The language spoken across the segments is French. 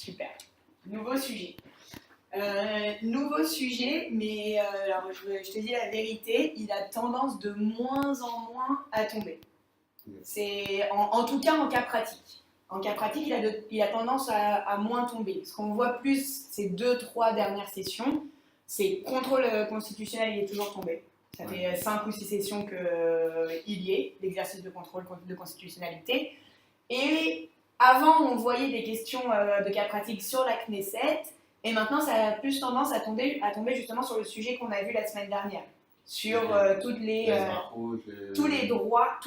Super. Nouveau sujet. Nouveau sujet, mais alors je te dis la vérité, il a tendance de moins en moins à tomber. C'est en tout cas en cas pratique. En cas pratique, il a tendance à moins tomber. Ce qu'on voit plus ces 2-3 dernières sessions, c'est contrôle constitutionnel, il est toujours tombé. Ça fait 5 ou 6 sessions qu'il y est, l'exercice de contrôle de constitutionnalité. Et avant, on voyait des questions de cas pratique sur la Knesset, et maintenant, ça a plus tendance à tomber justement sur le sujet qu'on a vu la semaine dernière, sur tous les droits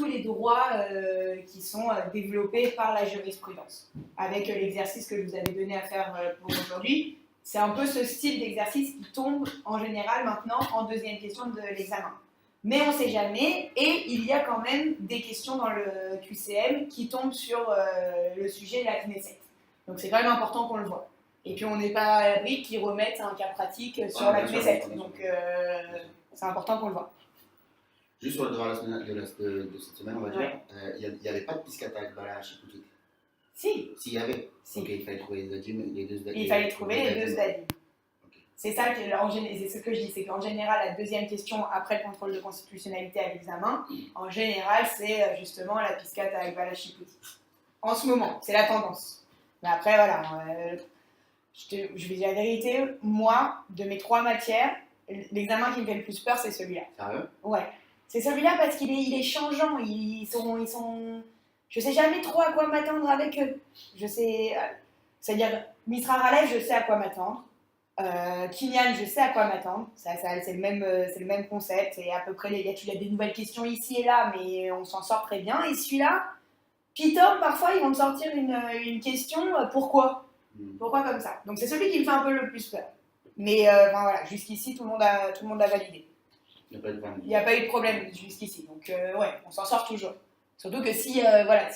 qui sont développés par la jurisprudence. Avec l'exercice que je vous avais donné à faire pour aujourd'hui, c'est un peu ce style d'exercice qui tombe en général maintenant en deuxième question de l'examen. Mais on ne sait jamais, et il y a quand même des questions dans le QCM qui tombent sur le sujet de la Knesset. Donc c'est quand même important qu'on le voit. Et puis on n'est pas à l'abri qu'ils remettent un cas pratique sur la Knesset. Donc c'est important qu'on le voit. Juste sur le droit de cette semaine, on va dire, il n'y avait pas de piscata avec Bala Chipoutite. Si. S'il y avait. Si. Ok, il fallait trouver les deux Zdadim. Il fallait trouver les deux Zdadim. C'est ça, c'est ce que je dis, c'est qu'en général, la deuxième question après le contrôle de constitutionnalité à l'examen, en général, c'est justement la piscata avec Bala Chipoutite. En ce moment, c'est la tendance. Mais après, voilà, je vais dire la vérité, moi, de mes 3 matières, l'examen qui me fait le plus peur, c'est celui-là. Sérieux? Ouais. C'est celui-là parce qu'il est changeant. Ils sont... Je sais jamais trop à quoi m'attendre avec eux. C'est-à-dire, Mitra Ralev, je sais à quoi m'attendre. Kinyan, je sais à quoi m'attendre. C'est le même concept. Et à peu près, il y a des nouvelles questions ici et là, mais on s'en sort très bien. Et celui-là, Python, parfois, ils vont me sortir une question, pourquoi? Pourquoi comme ça? Donc c'est celui qui me fait un peu le plus peur. Mais voilà, jusqu'ici, tout le monde a validé. Il n'y a pas eu de problème jusqu'ici. Donc ouais, on s'en sort toujours. Surtout que si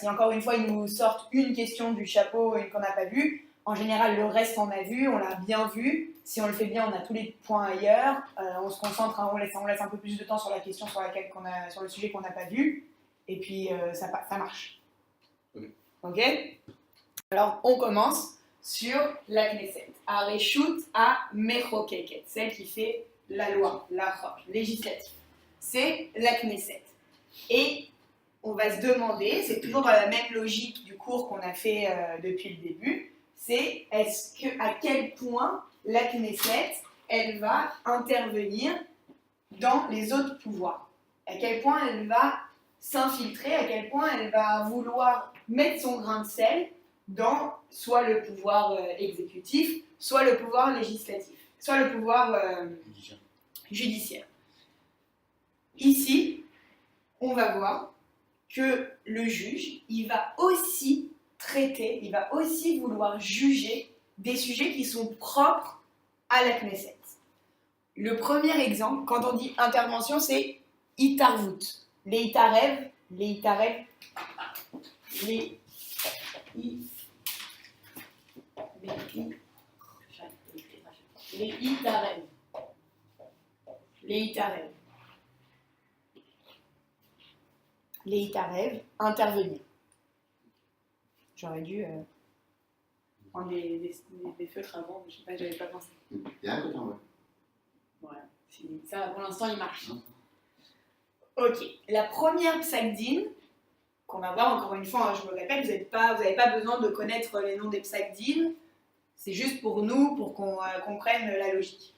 encore une fois, ils nous sortent une question du chapeau, une qu'on n'a pas vue, en général, le reste, on a vu, on l'a bien vu. Si on le fait bien, on a tous les points ailleurs. On se concentre, on laisse un peu plus de temps sur la question sur le sujet qu'on n'a pas vu. Et puis, ça marche. Ok. Alors, on commence sur la Knesset. Areshut à Mechokeket, celle qui fait la loi, la législative. C'est la Knesset. Et on va se demander, c'est toujours dans la même logique du cours qu'on a fait depuis le début, c'est à quel point la Knesset, elle va intervenir dans les autres pouvoirs. À quel point elle va s'infiltrer, à quel point elle va vouloir mettre son grain de sel dans soit le pouvoir exécutif, soit le pouvoir législatif, soit le pouvoir judiciaire. Ici, on va voir que le juge, il va aussi traiter, il va aussi vouloir juger des sujets qui sont propres à la Knesset. Le premier exemple, quand on dit intervention, c'est Itarvut. Les Itarev, les Itarev, intervenir. J'aurais dû prendre des feutres avant, mais je sais pas, j'avais pas pensé. Il y a un côté en vrai. Voilà, ça pour l'instant il marche. Ok, la première psagdin qu'on va voir, encore une fois, je me répète, vous n'avez pas besoin de connaître les noms des psagdin, c'est juste pour nous, pour qu'on comprenne la logique.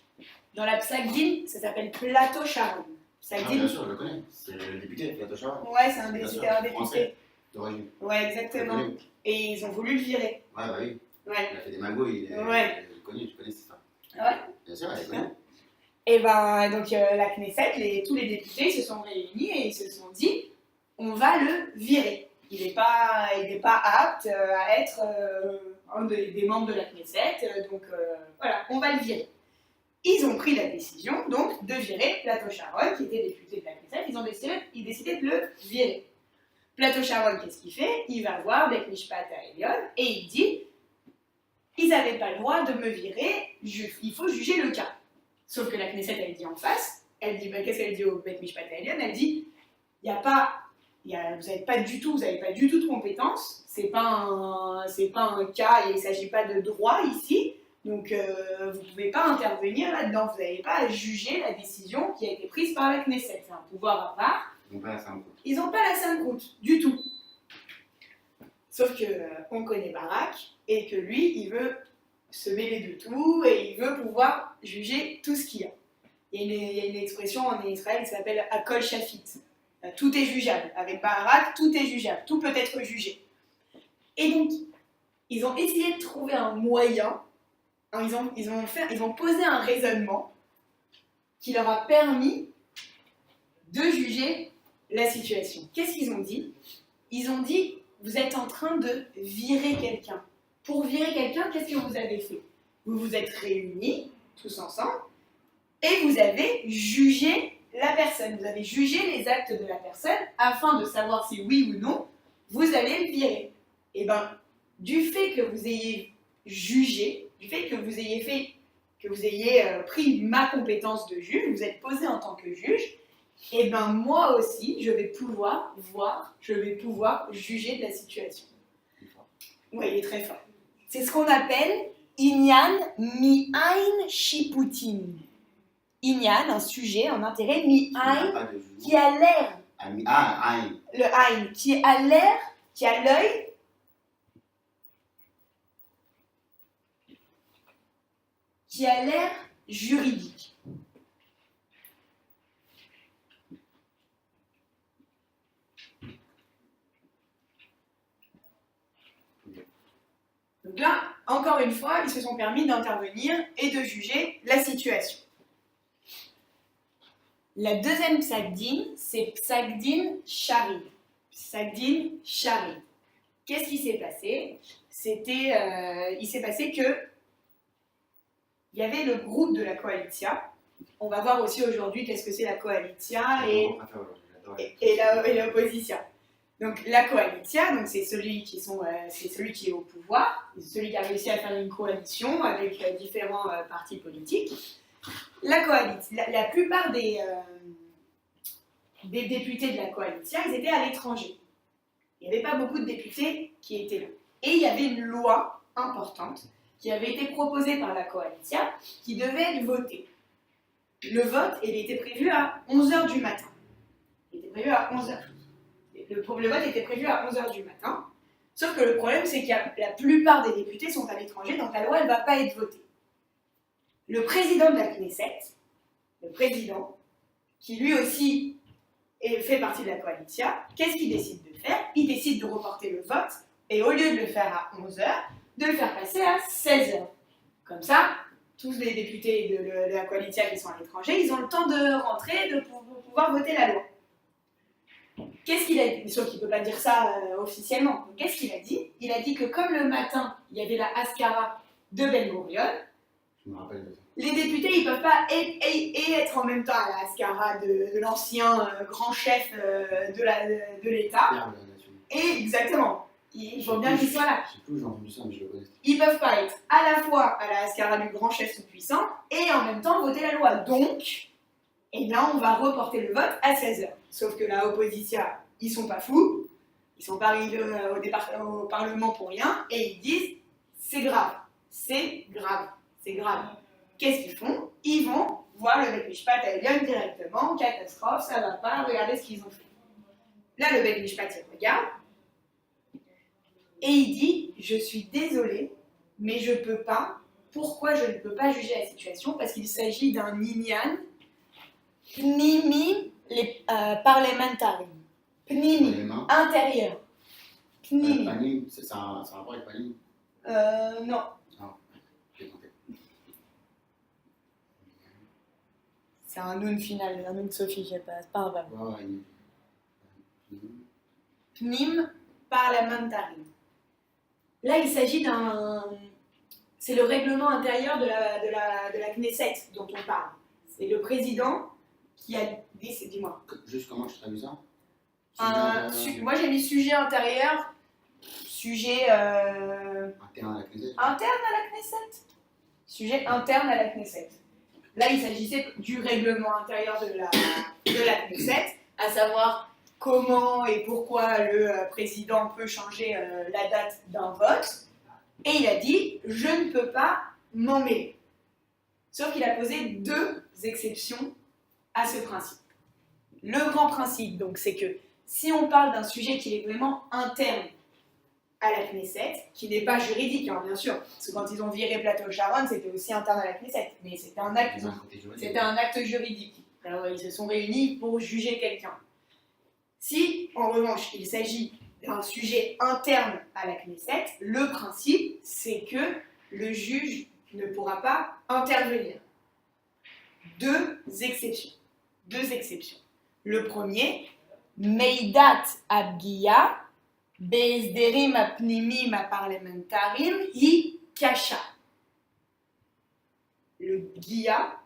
Dans la psagdin, ça s'appelle Plateau Sharon. Bien sûr, je le connais, c'est le député, Plateau Sharon. Ouais, c'est un député. Français, d'origine. Ouais, exactement. Et ils ont voulu le virer. Ouais, bah oui. Ouais. Il a fait des magouilles, il est connu, je connais cette histoire. Ouais. Bien sûr, elle est connue. Et ben, donc la Knesset, tous les députés se sont réunis et ils se sont dit, on va le virer. Il n'est pas apte à être un des membres de la Knesset, donc voilà, on va le virer. Ils ont pris la décision donc de virer Plateau Sharon, qui était député de la Knesset, ils ont décidé de le virer. Plateau Sharon, qu'est-ce qu'il fait? Il va voir Beth Mishpat Elyon et il dit, ils n'avaient pas le droit de me virer, il faut juger le cas. Sauf que la Knesset, elle dit en face, elle dit, qu'est-ce qu'elle dit au Beth Mishpat Elyon? Elle dit, il n'y a pas vous n'avez pas du tout de compétences, c'est pas un cas et il ne s'agit pas de droit ici, donc vous ne pouvez pas intervenir là-dedans, vous n'avez pas à juger la décision qui a été prise par la Knesset, c'est un pouvoir à part. Ils n'ont pas la syncroute. Ils n'ont pas la syncroute, du tout. Sauf qu'on connaît Barak et que lui, il veut se mêler de tout et il veut pouvoir juger tout ce qu'il y a. Il y a une expression en Israël qui s'appelle Akol Shafit. Tout est jugeable. Avec Barak, tout est jugeable. Tout peut être jugé. Et donc, ils ont essayé de trouver un moyen. Ils ont posé un raisonnement qui leur a permis de juger la situation. Qu'est-ce qu'ils ont dit? Ils ont dit, vous êtes en train de virer quelqu'un. Pour virer quelqu'un, qu'est-ce que vous avez fait? Vous vous êtes réunis, tous ensemble, et vous avez jugé la personne. Vous avez jugé les actes de la personne afin de savoir si oui ou non, vous allez le virer. Et bien, du fait que vous ayez jugé, du fait que vous ayez pris ma compétence de juge, vous êtes posé en tant que juge, et bien moi aussi, je vais pouvoir juger de la situation. Oui, il est très fort. C'est ce qu'on appelle Inyan Mi'ain Shiputin. Inyan, un sujet, un intérêt, Mi'ain, qui a l'air. Le Ain, qui a l'air, qui a l'œil. Qui a l'air juridique. Donc là, encore une fois, ils se sont permis d'intervenir et de juger la situation. La deuxième psagdin, c'est psagdin sharid. Psagdin sharid. Qu'est-ce qui s'est passé? Il s'est passé que il y avait le groupe de la Coalitia. On va voir aussi aujourd'hui qu'est-ce que c'est la Coalitia et l'opposition. Donc la Coalitia, donc c'est celui qui est au pouvoir, c'est celui qui a réussi à faire une coalition avec différents partis politiques. La Coalitia, la plupart des députés de la Coalitia, ils étaient à l'étranger. Il n'y avait pas beaucoup de députés qui étaient là. Et il y avait une loi importante qui avait été proposée par la Coalitia qui devait être votée. Le vote, il était prévu à 11h du matin. Il était prévu à 11h. Le vote était prévu à 11h du matin. Sauf que le problème, c'est que la plupart des députés sont à l'étranger, donc la loi, elle ne va pas être votée. Le président de la Knesset, le président, qui lui aussi fait partie de la Coalitia, qu'est-ce qu'il décide de faire? Il décide de reporter le vote, et au lieu de le faire à 11h, de le faire passer à 16h. Comme ça, tous les députés de la Coalitia qui sont à l'étranger, ils ont le temps de rentrer, de pouvoir voter la loi. Qu'est-ce qu'il a dit? Sauf qu'il ne peut pas dire ça officiellement. Donc, qu'est-ce qu'il a dit? Il a dit que comme le matin, il y avait la Haskara de Ben Gurion, les députés, ils ne peuvent pas être en même temps à la Haskara de l'ancien grand chef de l'État. Et exactement. Il faut bien qu'ils soient là. Je sais plus où j'ai entendu ça, mais je le connais. Ils ne peuvent pas être à la fois à la Haskara du grand chef tout-puissant et en même temps voter la loi. Donc, et là, on va reporter le vote à 16h. Sauf que la opposition, ils sont pas fous, ils sont pas arrivés au Parlement pour rien, et ils disent c'est grave, c'est grave, c'est grave. Qu'est-ce qu'ils font? Ils vont voir le Bet Mishpat à Elion directement, catastrophe, ça va pas, regardez ce qu'ils ont fait. Là, le Bet Mishpat, il regarde, et il dit je suis désolé, mais je peux pas. Pourquoi je ne peux pas juger la situation? Parce qu'il s'agit d'un inyan pnimi parlementaire. Pnimi, intérieur. Pnimi. Panim, c'est un rapport avec Panim? Non. Non, j'ai tenté. C'est un noun final, un noun Sophie, je sais pas, c'est pas grave. Pnim parlementaire. Là, il s'agit d'un. C'est le règlement intérieur de la Knesset dont on parle. C'est le président qui a dit, dis-moi. Juste comment je traduis ça? Moi j'ai mis sujet intérieur, sujet interne à la Knesset. Interne à la Knesset. Sujet interne à la Knesset. Là il s'agissait du règlement intérieur de la Knesset, à savoir comment et pourquoi le président peut changer la date d'un vote. Et il a dit, je ne peux pas m'en mêler. Sauf qu'il a posé 2 exceptions à ce principe. Le grand principe, donc, c'est que si on parle d'un sujet qui est vraiment interne à la Knesset, qui n'est pas juridique, hein, bien sûr, parce que quand ils ont viré Plateau Sharon, c'était aussi interne à la Knesset, mais c'était un acte juridique. Alors, ils se sont réunis pour juger quelqu'un. Si, en revanche, il s'agit d'un sujet interne à la Knesset, le principe, c'est que le juge ne pourra pas intervenir. 2 exceptions. Le premier, Meidat Abgiya, Be'ezderim apnimim aparlementarim, hi kasha. Le Giya,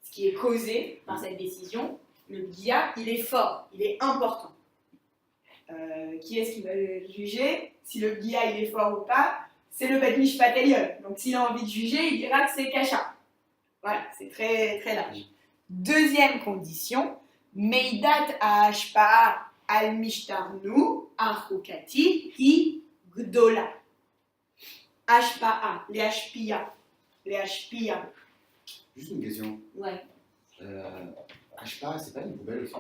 ce qui est causé par cette décision, le Giya, il est fort, il est important. Qui est-ce qui va le juger? Si le Giya il est fort ou pas, c'est le Bet Mishpat Elyon. Donc s'il a envie de juger, il dira que c'est kasha. Voilà, c'est très, très large. Deuxième condition, Meidat ha'ashpa'a al mishtarnu achukati hi gdola. Ashpa'a, les ashpia. Juste une question. Ouais. Ashpa, c'est pas une poubelle aussi?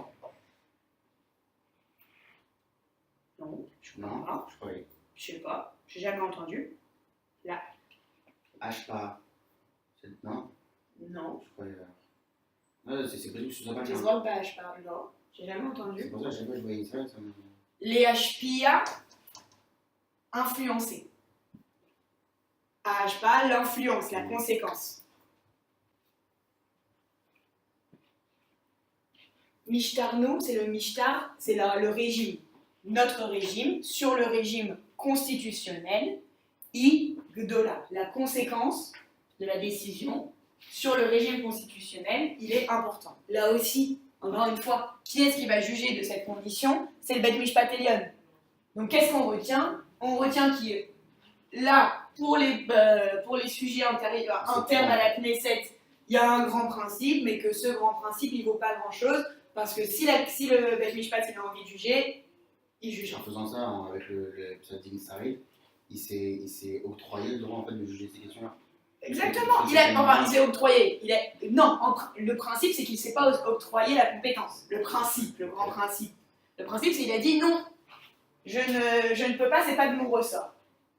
Non, Non, je croyais. je sais pas, j'ai jamais entendu. Là. Ashpa. Non? Non. Je croyais. C'est possible que ce soit pas Je bien. vois pas ashpa, non. J'ai jamais entendu. C'est pour ça que je voyais ça. Les ashpia influencés. Ashpa, l'influence, la conséquence. Mishtarnu, c'est le mishtar, c'est le régime. Notre régime, sur le régime constitutionnel, I Gdola, la conséquence de la décision sur le régime constitutionnel, il est important. Là aussi, encore une fois, qui est-ce qui va juger de cette condition? C'est le Bet Mishpat Elyon. Donc qu'est-ce qu'on retient? On retient qu'il est là, pour les sujets internes à la Knesset, il y a un grand principe, mais que ce grand principe, il ne vaut pas grand-chose, parce que si le Bet Mishpat il a envie de juger, il juge. En faisant ça, avec le Tzadik Sarif, il s'est octroyé le droit en fait, de juger ces questions-là. Exactement, il s'est octroyé. Le principe, c'est qu'il ne s'est pas octroyé la compétence. Le grand principe. Le principe, c'est qu'il a dit non, je ne peux pas, c'est pas de mon ressort.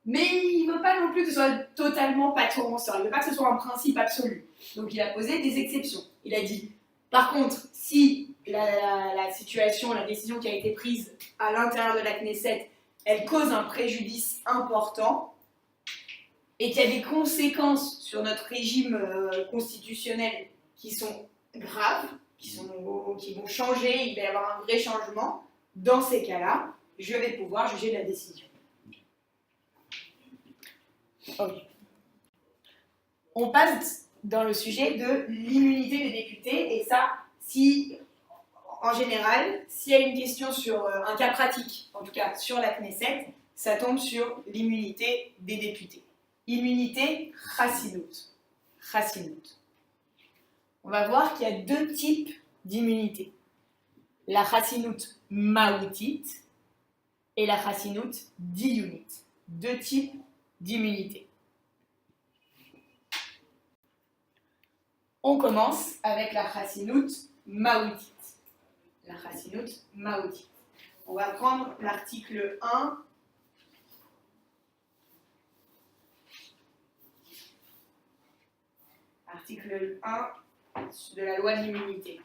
Mais il ne veut pas non plus que ce soit totalement pas de son ressort. Il ne veut pas que ce soit un principe absolu. Donc il a posé des exceptions. Il a dit, par contre, si la situation, la décision qui a été prise à l'intérieur de la Knesset, elle cause un préjudice important et qu'il y a des conséquences sur notre régime constitutionnel qui sont graves, qui vont changer, il va y avoir un vrai changement, dans ces cas-là, je vais pouvoir juger de la décision. Okay. On passe dans le sujet de l'immunité des députés, et ça, en général, s'il y a une question sur un cas pratique, en tout cas sur la Knesset, ça tombe sur l'immunité des députés. Immunité chassidut. On va voir qu'il y a 2 types d'immunité. La chassidut maoutit et la chassidut diyunit. 2 types d'immunité. On commence avec la chassidut maoutit. On va prendre l'article 1. Article 1 de la loi de l'immunité.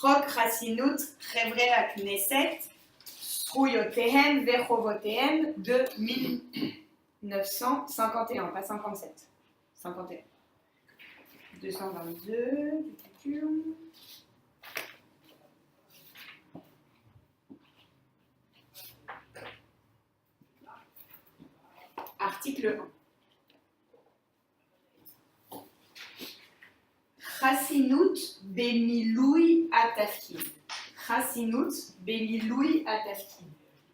Chok chassidut chevre haknesset zchuyotehem vechovotehem de 1951, pas 57. 51. 222. Article 1. Chassinut bemiloui atafkid.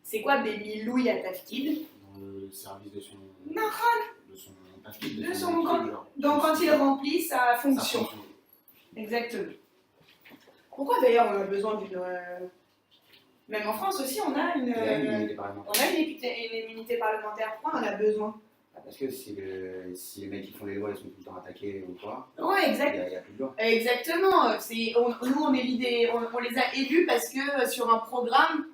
C'est quoi bemiloui atafkid? Le service de son. Donc quand il remplit sa fonction. Exactement. Pourquoi d'ailleurs on a besoin d'une... Même en France aussi, on a une, Il y a une immunité parlementaire. on a une immunité parlementaire. Pourquoi on en a besoin? Parce que si les mecs qui font les lois ils sont tout le temps attaqués ou quoi, Ouais, il n'y a plus de loi. exactement. Nous, on les a élus parce que sur un programme,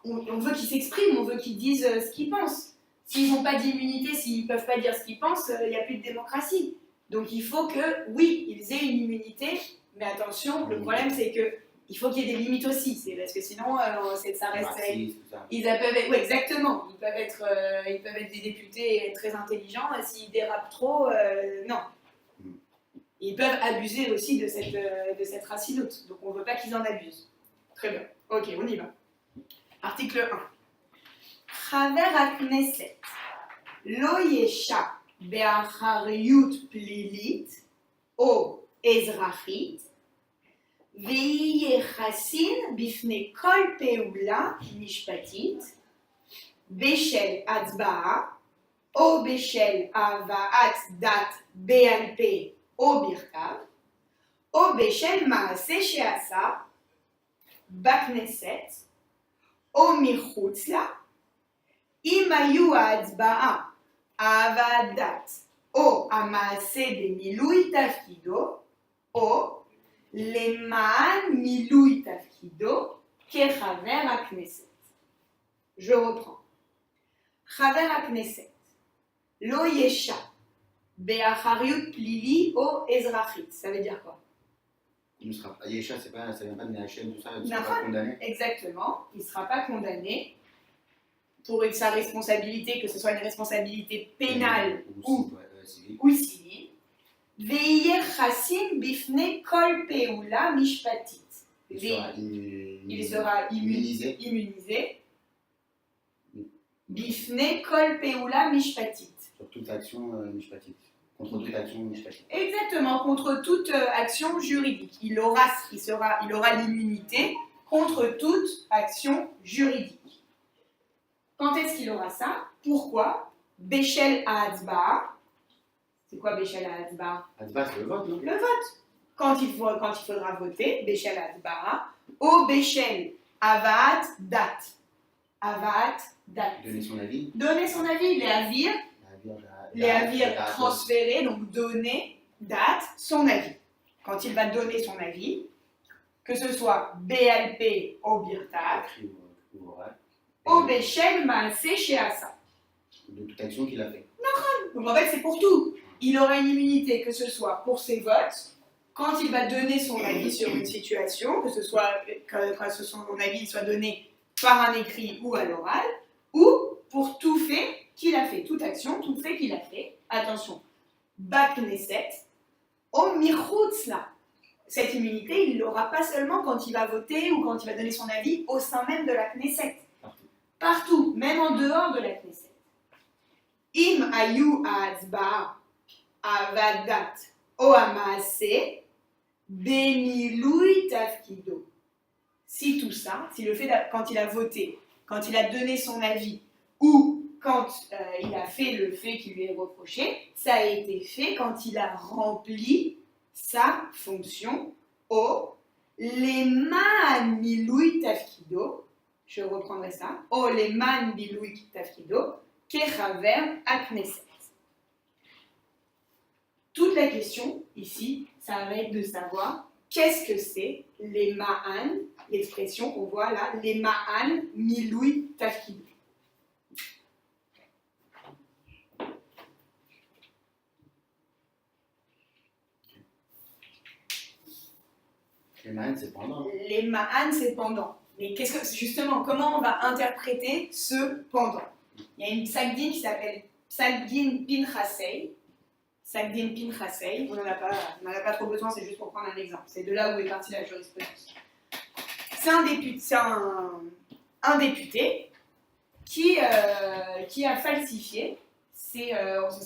on veut qu'ils s'expriment, on veut qu'ils disent ce qu'ils pensent. S'ils n'ont pas d'immunité, s'ils ne peuvent pas dire ce qu'ils pensent, il n'y a plus de démocratie. Donc il faut que, oui, ils aient une immunité, mais attention, le problème c'est que il faut qu'il y ait des limites aussi, parce que sinon ça reste... Racisme, tout ça. Ils peuvent être, ouais, exactement, ils peuvent être des députés et être très intelligents, et s'ils dérapent trop, non. Ils peuvent abuser aussi de cette racidoute, donc on ne veut pas qu'ils en abusent. Très bien, ok, on y va. Article 1. Chaver הכנסת לא ישע באחריות פלילית או אזרחית ויהיה חסין בפני כל פעולה משפטית בשל הצבעה או בשל הבאת דת בעל פה או בכתב או בשל מעשה שעשה בכנסת או מחוץ לה, אם היו ההצבעה, הבאת דת או המעשה במילוי תפקידו או למען מילוי תפקידו כחבר הכנסת. Je reprends. חבר הכנסת לא ישע באחריות פלילי או אזרחית. Ça veut dire quoi? Yesha, ça vient pas de Nahem, tout ça, il ne sera pas condamné. Exactement, il ne sera pas condamné pour sa responsabilité, que ce soit une responsabilité pénale ou civile. ויהיה חסין בפני כל פעולה משפטית. Il sera immunisé. בפני כל פעולה משפטית. Sur toute action mishpatit. Contre toute action mishpatit. Exactement, contre toute action juridique. Il aura l'immunité contre toute action juridique. Quand est-ce qu'il aura ça? Pourquoi? Béchel à Hatzba. C'est quoi Béchel à Hatzba? Hatzba, c'est le vote, non? Le vote. Quand il faudra voter, Béchel à Hatzba. Au Béchel, Avat, date. Avat, date. Donner son avis. Donner son avis, les avir transférer, donc donner, date, son avis. Quand il va donner son avis, que ce soit BLP ou Birtak, au Béchel Maasé Sheasa. De toute action qu'il a fait. Donc en fait, c'est pour tout. Il aura une immunité, que ce soit pour ses votes, quand il va donner son avis sur une situation, que son avis soit donné par un écrit ou à l'oral, ou pour tout fait qu'il a fait, toute action, tout fait qu'il a fait. Attention, Bakneset, au Michoutzla. Cette immunité, il ne l'aura pas seulement quand il va voter ou quand il va donner son avis au sein même de la Knesset. Partout, même en dehors de la Knesset. Im ayu ha'atzba'a avadat o ha'maaseh bemilui tafkido. Si tout ça, si le fait quand il a voté, quand il a donné son avis, ou quand il a fait le fait qui lui est reproché, ça a été fait quand il a rempli sa fonction au leman milui tafkido. Je reprendrai ça. O leman milui tafkido kechaver akneset. Toute la question ici, ça va être de savoir qu'est-ce que c'est les ma'an, l'expression qu'on voit là, les ma'an milui tafkido. Les ma'an, c'est pendant. Les ma'an, c'est pendant. Mais justement, comment on va interpréter ce pendant? Il y a une psagdine qui s'appelle Psagdine Pinchasei. Psagdine Pinchasei, on n'en a pas trop besoin, c'est juste pour prendre un exemple. C'est de là où est partie la jurisprudence. C'est un député qui a falsifié. On se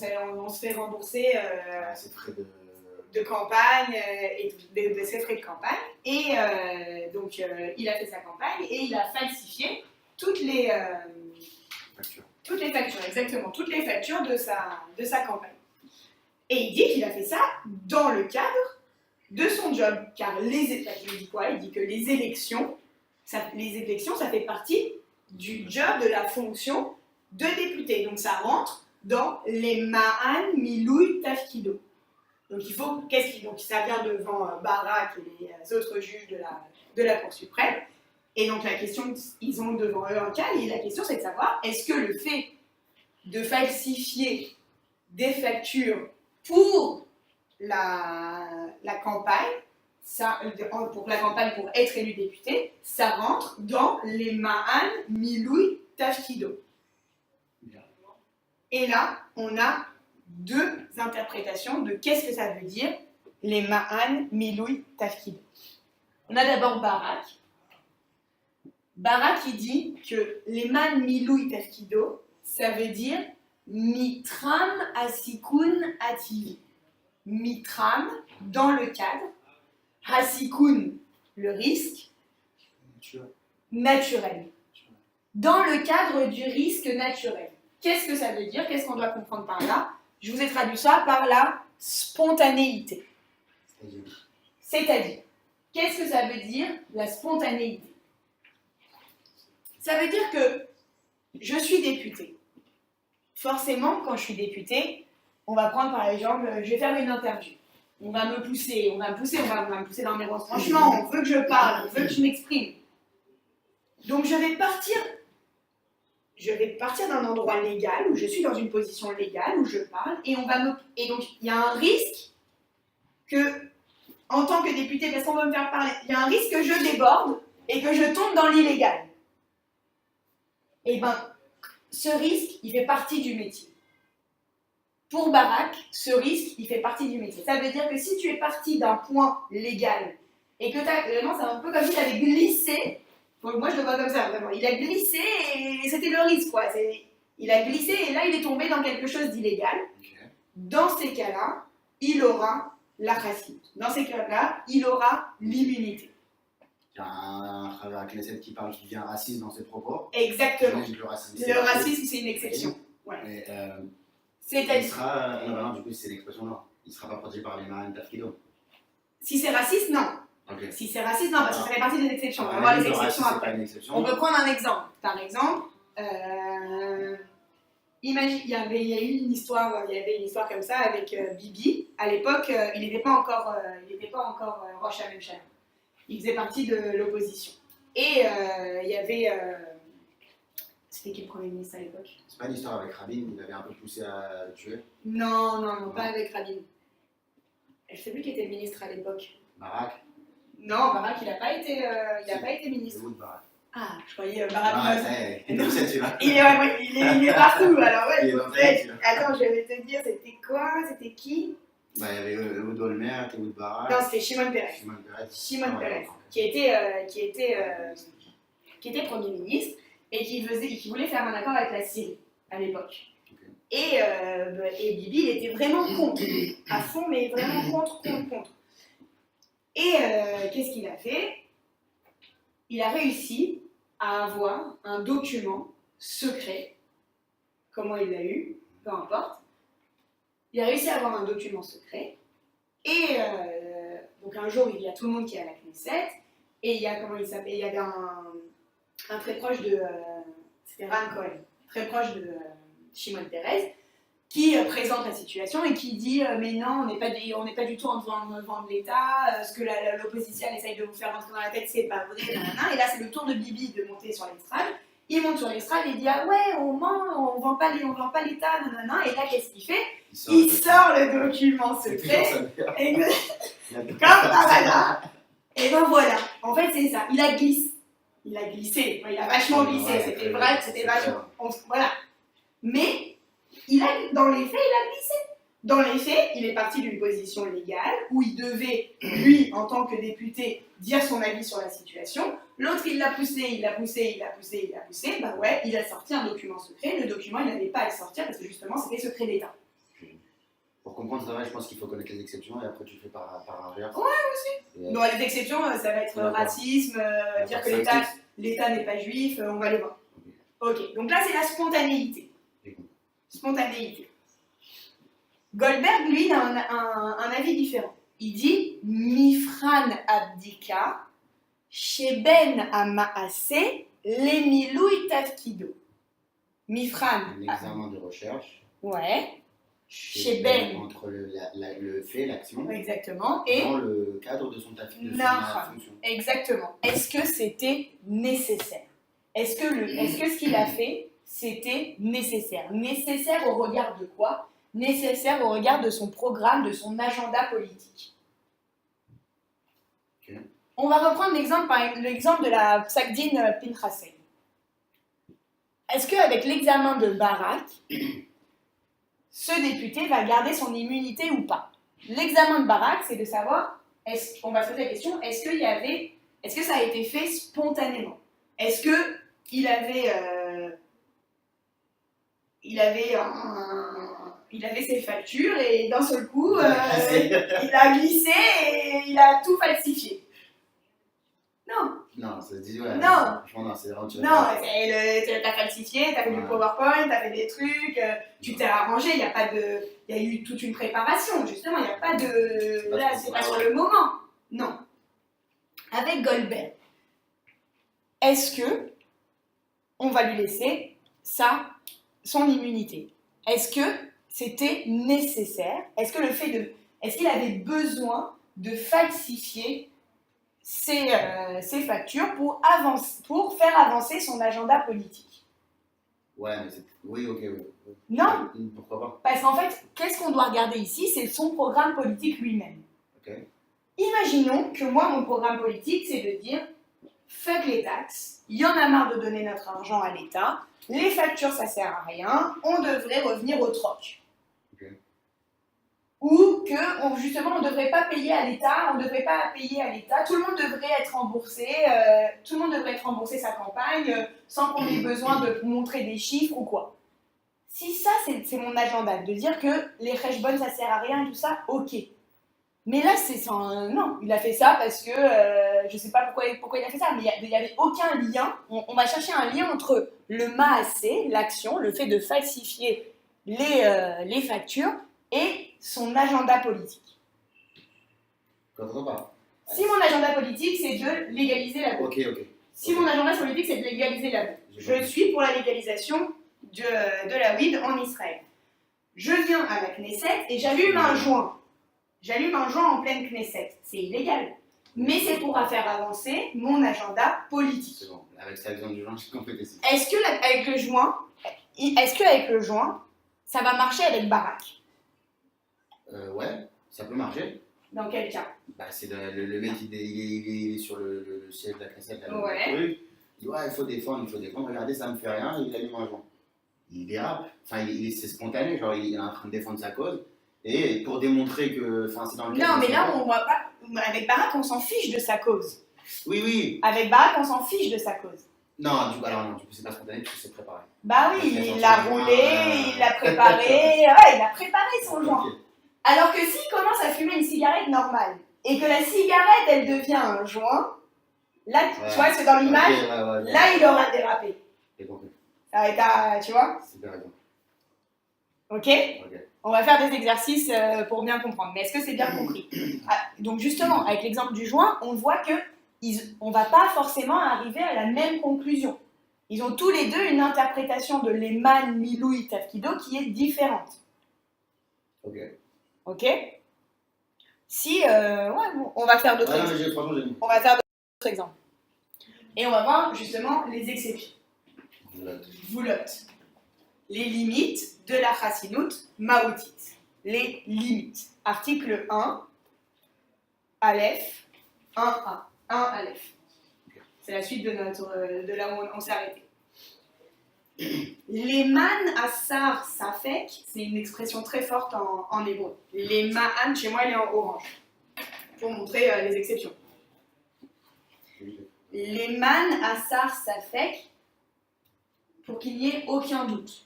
fait rembourser ses frais de campagne et de ses frais de campagne. Et donc, il a fait sa campagne et il a falsifié toutes les factures, exactement, toutes les factures de sa campagne. Et il dit qu'il a fait ça dans le cadre de son job, car il dit quoi? Il dit que les élections, ça fait partie du job, de la fonction de député. Donc ça rentre dans les Ma'an Milui Tafkido. Donc donc ça vient devant Barak et les autres juges de la Cour suprême. Et donc la question, ils ont devant eux un cas, et la question c'est de savoir, est-ce que le fait de falsifier des factures pour la campagne, pour être élu député, ça rentre dans les Ma'an Milui Tafkido. Et là, on a deux interprétations de qu'est-ce que ça veut dire les Ma'an Milui Tafkido. On a d'abord Barak. Barak, il dit que les Ma'an Milui Tafkido, ça veut dire Mitram Asikun Ativi. Mitram, dans le cadre, Hasikun, le risque, naturel. Dans le cadre du risque naturel. Qu'est-ce que ça veut dire? Qu'est-ce qu'on doit comprendre par là? Je vous ai traduit ça par la spontanéité. C'est-à-dire, qu'est-ce que ça veut dire la spontanéité? Ça veut dire que je suis député. Forcément, quand je suis député, on va prendre par exemple, je vais faire une interview. On va me pousser dans mes retranchements, on veut que je parle, on veut que je m'exprime. Donc je vais partir d'un endroit légal, où je suis dans une position légale, où je parle, et donc il y a un risque que, en tant que député, parce qu'on va me faire parler, il y a un risque que je déborde et que je tombe dans l'illégal. Et bien, ce risque, il fait partie du métier. Pour Barak, ce risque, il fait partie du métier. Ça veut dire que si tu es parti d'un point légal et que vraiment, c'est un peu comme si tu avais glissé, moi je le vois comme ça, vraiment. Il a glissé et c'était le risque, quoi. Il a glissé et là, il est tombé dans quelque chose d'illégal. Okay. Dans ces cas-là, il aura la chassidut. Dans ces cas-là, il aura l'immunité. Il y a un Knesset qui parle qui devient raciste dans ses propos. Exactement. Le racisme, c'est une exception. Ouais. Mais, il sera, non, du coup, c'est l'expression-là. Il ne sera pas protégé par les Ma'an Tafkido. Si c'est raciste, non. Okay. Si c'est raciste, non, parce que ça fait partie des exceptions. On va voir les exceptions après. On peut prendre un exemple. Par exemple, imagine, il y avait eu une histoire comme ça avec Bibi. À l'époque, il n'était pas encore Rosh Hashanah. Il faisait partie de l'opposition. Et il y avait... C'était qui le Premier ministre à l'époque? C'est pas une histoire avec Rabin, il avait un peu poussé à le tuer? Non, pas avec Rabin. Je ne sais plus qui était le ministre à l'époque. Barak? Non, Barak, il n'a pas été ministre. Barak. Ah, je croyais Barak. Il est partout, alors ouais. Il Attends, je vais te dire, c'était quoi? C'était qui? Il y avait Ehud Olmert, Ehud Barak. Non, c'était Shimon Peres. Shimon Peres, qui était Premier ministre et qui voulait faire un accord avec la Syrie à l'époque. Okay. Et Bibi, il était vraiment contre, à fond, mais vraiment contre. Et qu'est-ce qu'il a fait? Il a réussi à avoir un document secret. Comment il l'a eu? Peu importe. Il a réussi à avoir un document secret. Et donc un jour, il y a tout le monde qui est à la Knesset. Et il y a, comment il s'appelle? Il y avait un très proche de... c'était Ran Cohen, très proche de Shimon Peres, qui présente la situation et qui dit mais non, on n'est pas du tout en train de vendre l'État, ce que l'opposition essaye de vous faire rentrer dans la tête, c'est pas vrai, nanana. Et là, c'est le tour de Bibi de monter sur l'estrade. Il monte sur l'estrade et dit ah ouais, on ment, on vend pas l'État, nanana. Et là, qu'est-ce qu'il fait? Il sort le document secret. Comme par hasard. Et ben voilà, en fait, c'est ça. Il a glissé. Il a vachement glissé, c'était vrai, c'était vachement. Voilà. Mais dans les faits, il a glissé. Dans les faits, il est parti d'une position légale où il devait, lui, en tant que député, dire son avis sur la situation. L'autre, il l'a poussé. Bah ouais, il a sorti un document secret. Le document, il n'avait pas à le sortir parce que justement, c'était secret d'État. Pour comprendre ça, je pense qu'il faut connaître les exceptions et après tu fais par inverse. Ouais, aussi. Donc les exceptions, ça va être racisme, dire que l'État n'est pas juif, on va les voir. Ok, donc là, c'est la spontanéité. Spontanéité. Goldberg, lui, a un avis différent. Il dit Mifran Abdika, Sheben Amaase, Lemilui Tafkido. Mifran. Un examen de recherche. Ouais. Chez Ben. Entre le fait, l'action. Exactement. Et dans le cadre de son fonction. Exactement. Est-ce que c'était nécessaire? Est-ce que ce qu'il a fait, c'était nécessaire? Nécessaire au regard de quoi? Nécessaire au regard de son programme, de son agenda politique. Okay. On va reprendre l'exemple de la Psakdin Pinchasei. Est-ce qu'avec l'examen de Barak, ce député va garder son immunité ou pas? L'examen de Barak, c'est de savoir, on va se poser la question, est-ce que ça a été fait spontanément? Est-ce qu'il avait ses factures et d'un seul coup, il a glissé et il a tout falsifié? Non. Non, ça se dit, ouais. Non. Non, c'est vraiment t'as falsifié, t'as fait du PowerPoint, t'as fait des trucs, tu t'es arrangé, il y a eu toute une préparation, justement, il n'y a pas de... Là, c'est pas sur le moment. Non. Avec Goldberg, est-ce que on va lui laisser son immunité? Est-ce que c'était nécessaire? Est-ce qu'il avait besoin de falsifier ses factures pour faire avancer son agenda politique? Ouais, mais c'est... Oui, ok. Oui. Non. Pourquoi pas? Parce qu'en fait, qu'est-ce qu'on doit regarder ici? C'est son programme politique lui-même. Ok. Imaginons que moi, mon programme politique, c'est de dire fuck les taxes, il y en a marre de donner notre argent à l'État, les factures, ça sert à rien, on devrait revenir au troc. Ou que, justement, on ne devrait pas payer à l'État, tout le monde devrait être remboursé, sa campagne, sans qu'on ait besoin de montrer des chiffres ou quoi. Si ça, c'est mon agenda, de dire que les Rejbon, ça sert à rien et tout ça, ok. Mais là, non, il a fait ça parce que, je ne sais pas pourquoi il a fait ça, mais il n'y avait aucun lien. On va chercher un lien entre le maassé, l'action, le fait de falsifier les factures, et son agenda politique. Comprends pas. Si mon agenda politique, c'est de légaliser la boue. Si mon agenda politique, c'est de légaliser la boue. Je suis pour la légalisation de la weed en Israël. Je viens à la Knesset et j'allume un joint. J'allume un joint en pleine Knesset. C'est illégal. Mais c'est pour faire avancer mon agenda politique. C'est bon. Avec cet exemple du joint, j'ai compris. Est-ce qu'avec le joint, ça va marcher avec Barak? Ouais, ça peut marcher. Dans quel cas? C'est le mec, il est sur le siège de la Knesset. Ouais. Il dit ouais, il faut défendre. Regardez, ça me fait rien, il allume un joint. Il dérape. Enfin, c'est spontané, genre il est en train de défendre sa cause. Et pour démontrer que. C'est dans le Non, mais là, on voit pas. Avec Barak, on s'en fiche de sa cause. Oui. Avec Barak, on s'en fiche de sa cause. Non, du coup, c'est pas spontané, parce que c'est préparé. Bah oui, il l'a roulé, il l'a préparé. Ouais, il a préparé son joint. Okay. Alors que s'il commence à fumer une cigarette normale et que la cigarette, elle devient un joint, là, tu vois, c'est dans l'image, là, il aura dérapé. J'ai compris. Ça va être, tu vois? Super bien. Ok. On va faire des exercices pour bien comprendre. Mais est-ce que c'est bien compris? Donc justement, avec l'exemple du joint, on voit que on ne va pas forcément arriver à la même conclusion. Ils ont tous les deux une interprétation de l'Eman, Milou, Tafkido qui est différente. Ok. Si, on va faire d'autres exemples. On va faire d'autres exemples. Et on va voir justement les exceptions. Voulot. Les limites de la Chassidut Maoutit. Les limites. Article 1, Aleph, 1A. 1 Aleph. C'est la suite de là où on s'est arrêté. Les man asar safek, c'est une expression très forte en hébreu. Les ma'an, chez moi, elle est en orange. Pour montrer les exceptions. Les man asar safek, pour qu'il n'y ait aucun doute.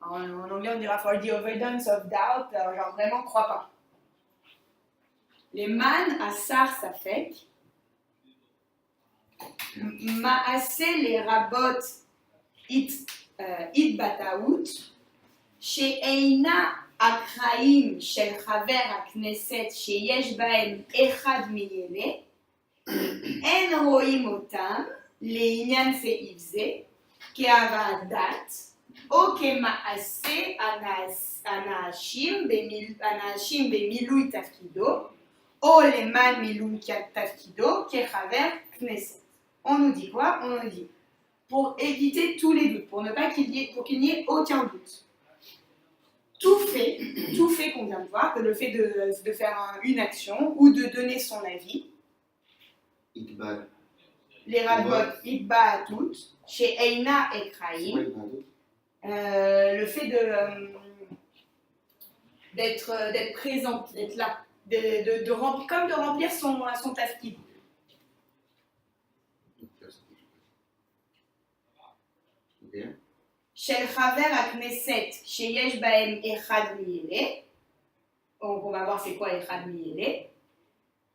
En anglais, on dira for the avoidance of doubt, genre vraiment, crois pas. Les man asar safek, maase les rabot it bataout, she'eina אקראיים של חבר הכנסת שיש בהם אחד מאלה, אין רואים אותם לעניין סעיף זה כהבאת דת או כמעשה אנשים במילוי תפקידו או למען מילוי תפקידו כחבר כנסת. On nous dit quoi? On nous dit pour éviter tous les doutes, pour qu'il n'y ait aucun doute. Tout fait qu'on vient de voir, que le fait de faire une action ou de donner son avis, les rabbot, Itba toutes, chez Eina et Kraïm, le fait d'être présent, d'être là, de remplir, comme de remplir son tafkid. של חבר הכנסת שיש בהם אחד מאלה, on va voir c'est quoi אחד מאלה,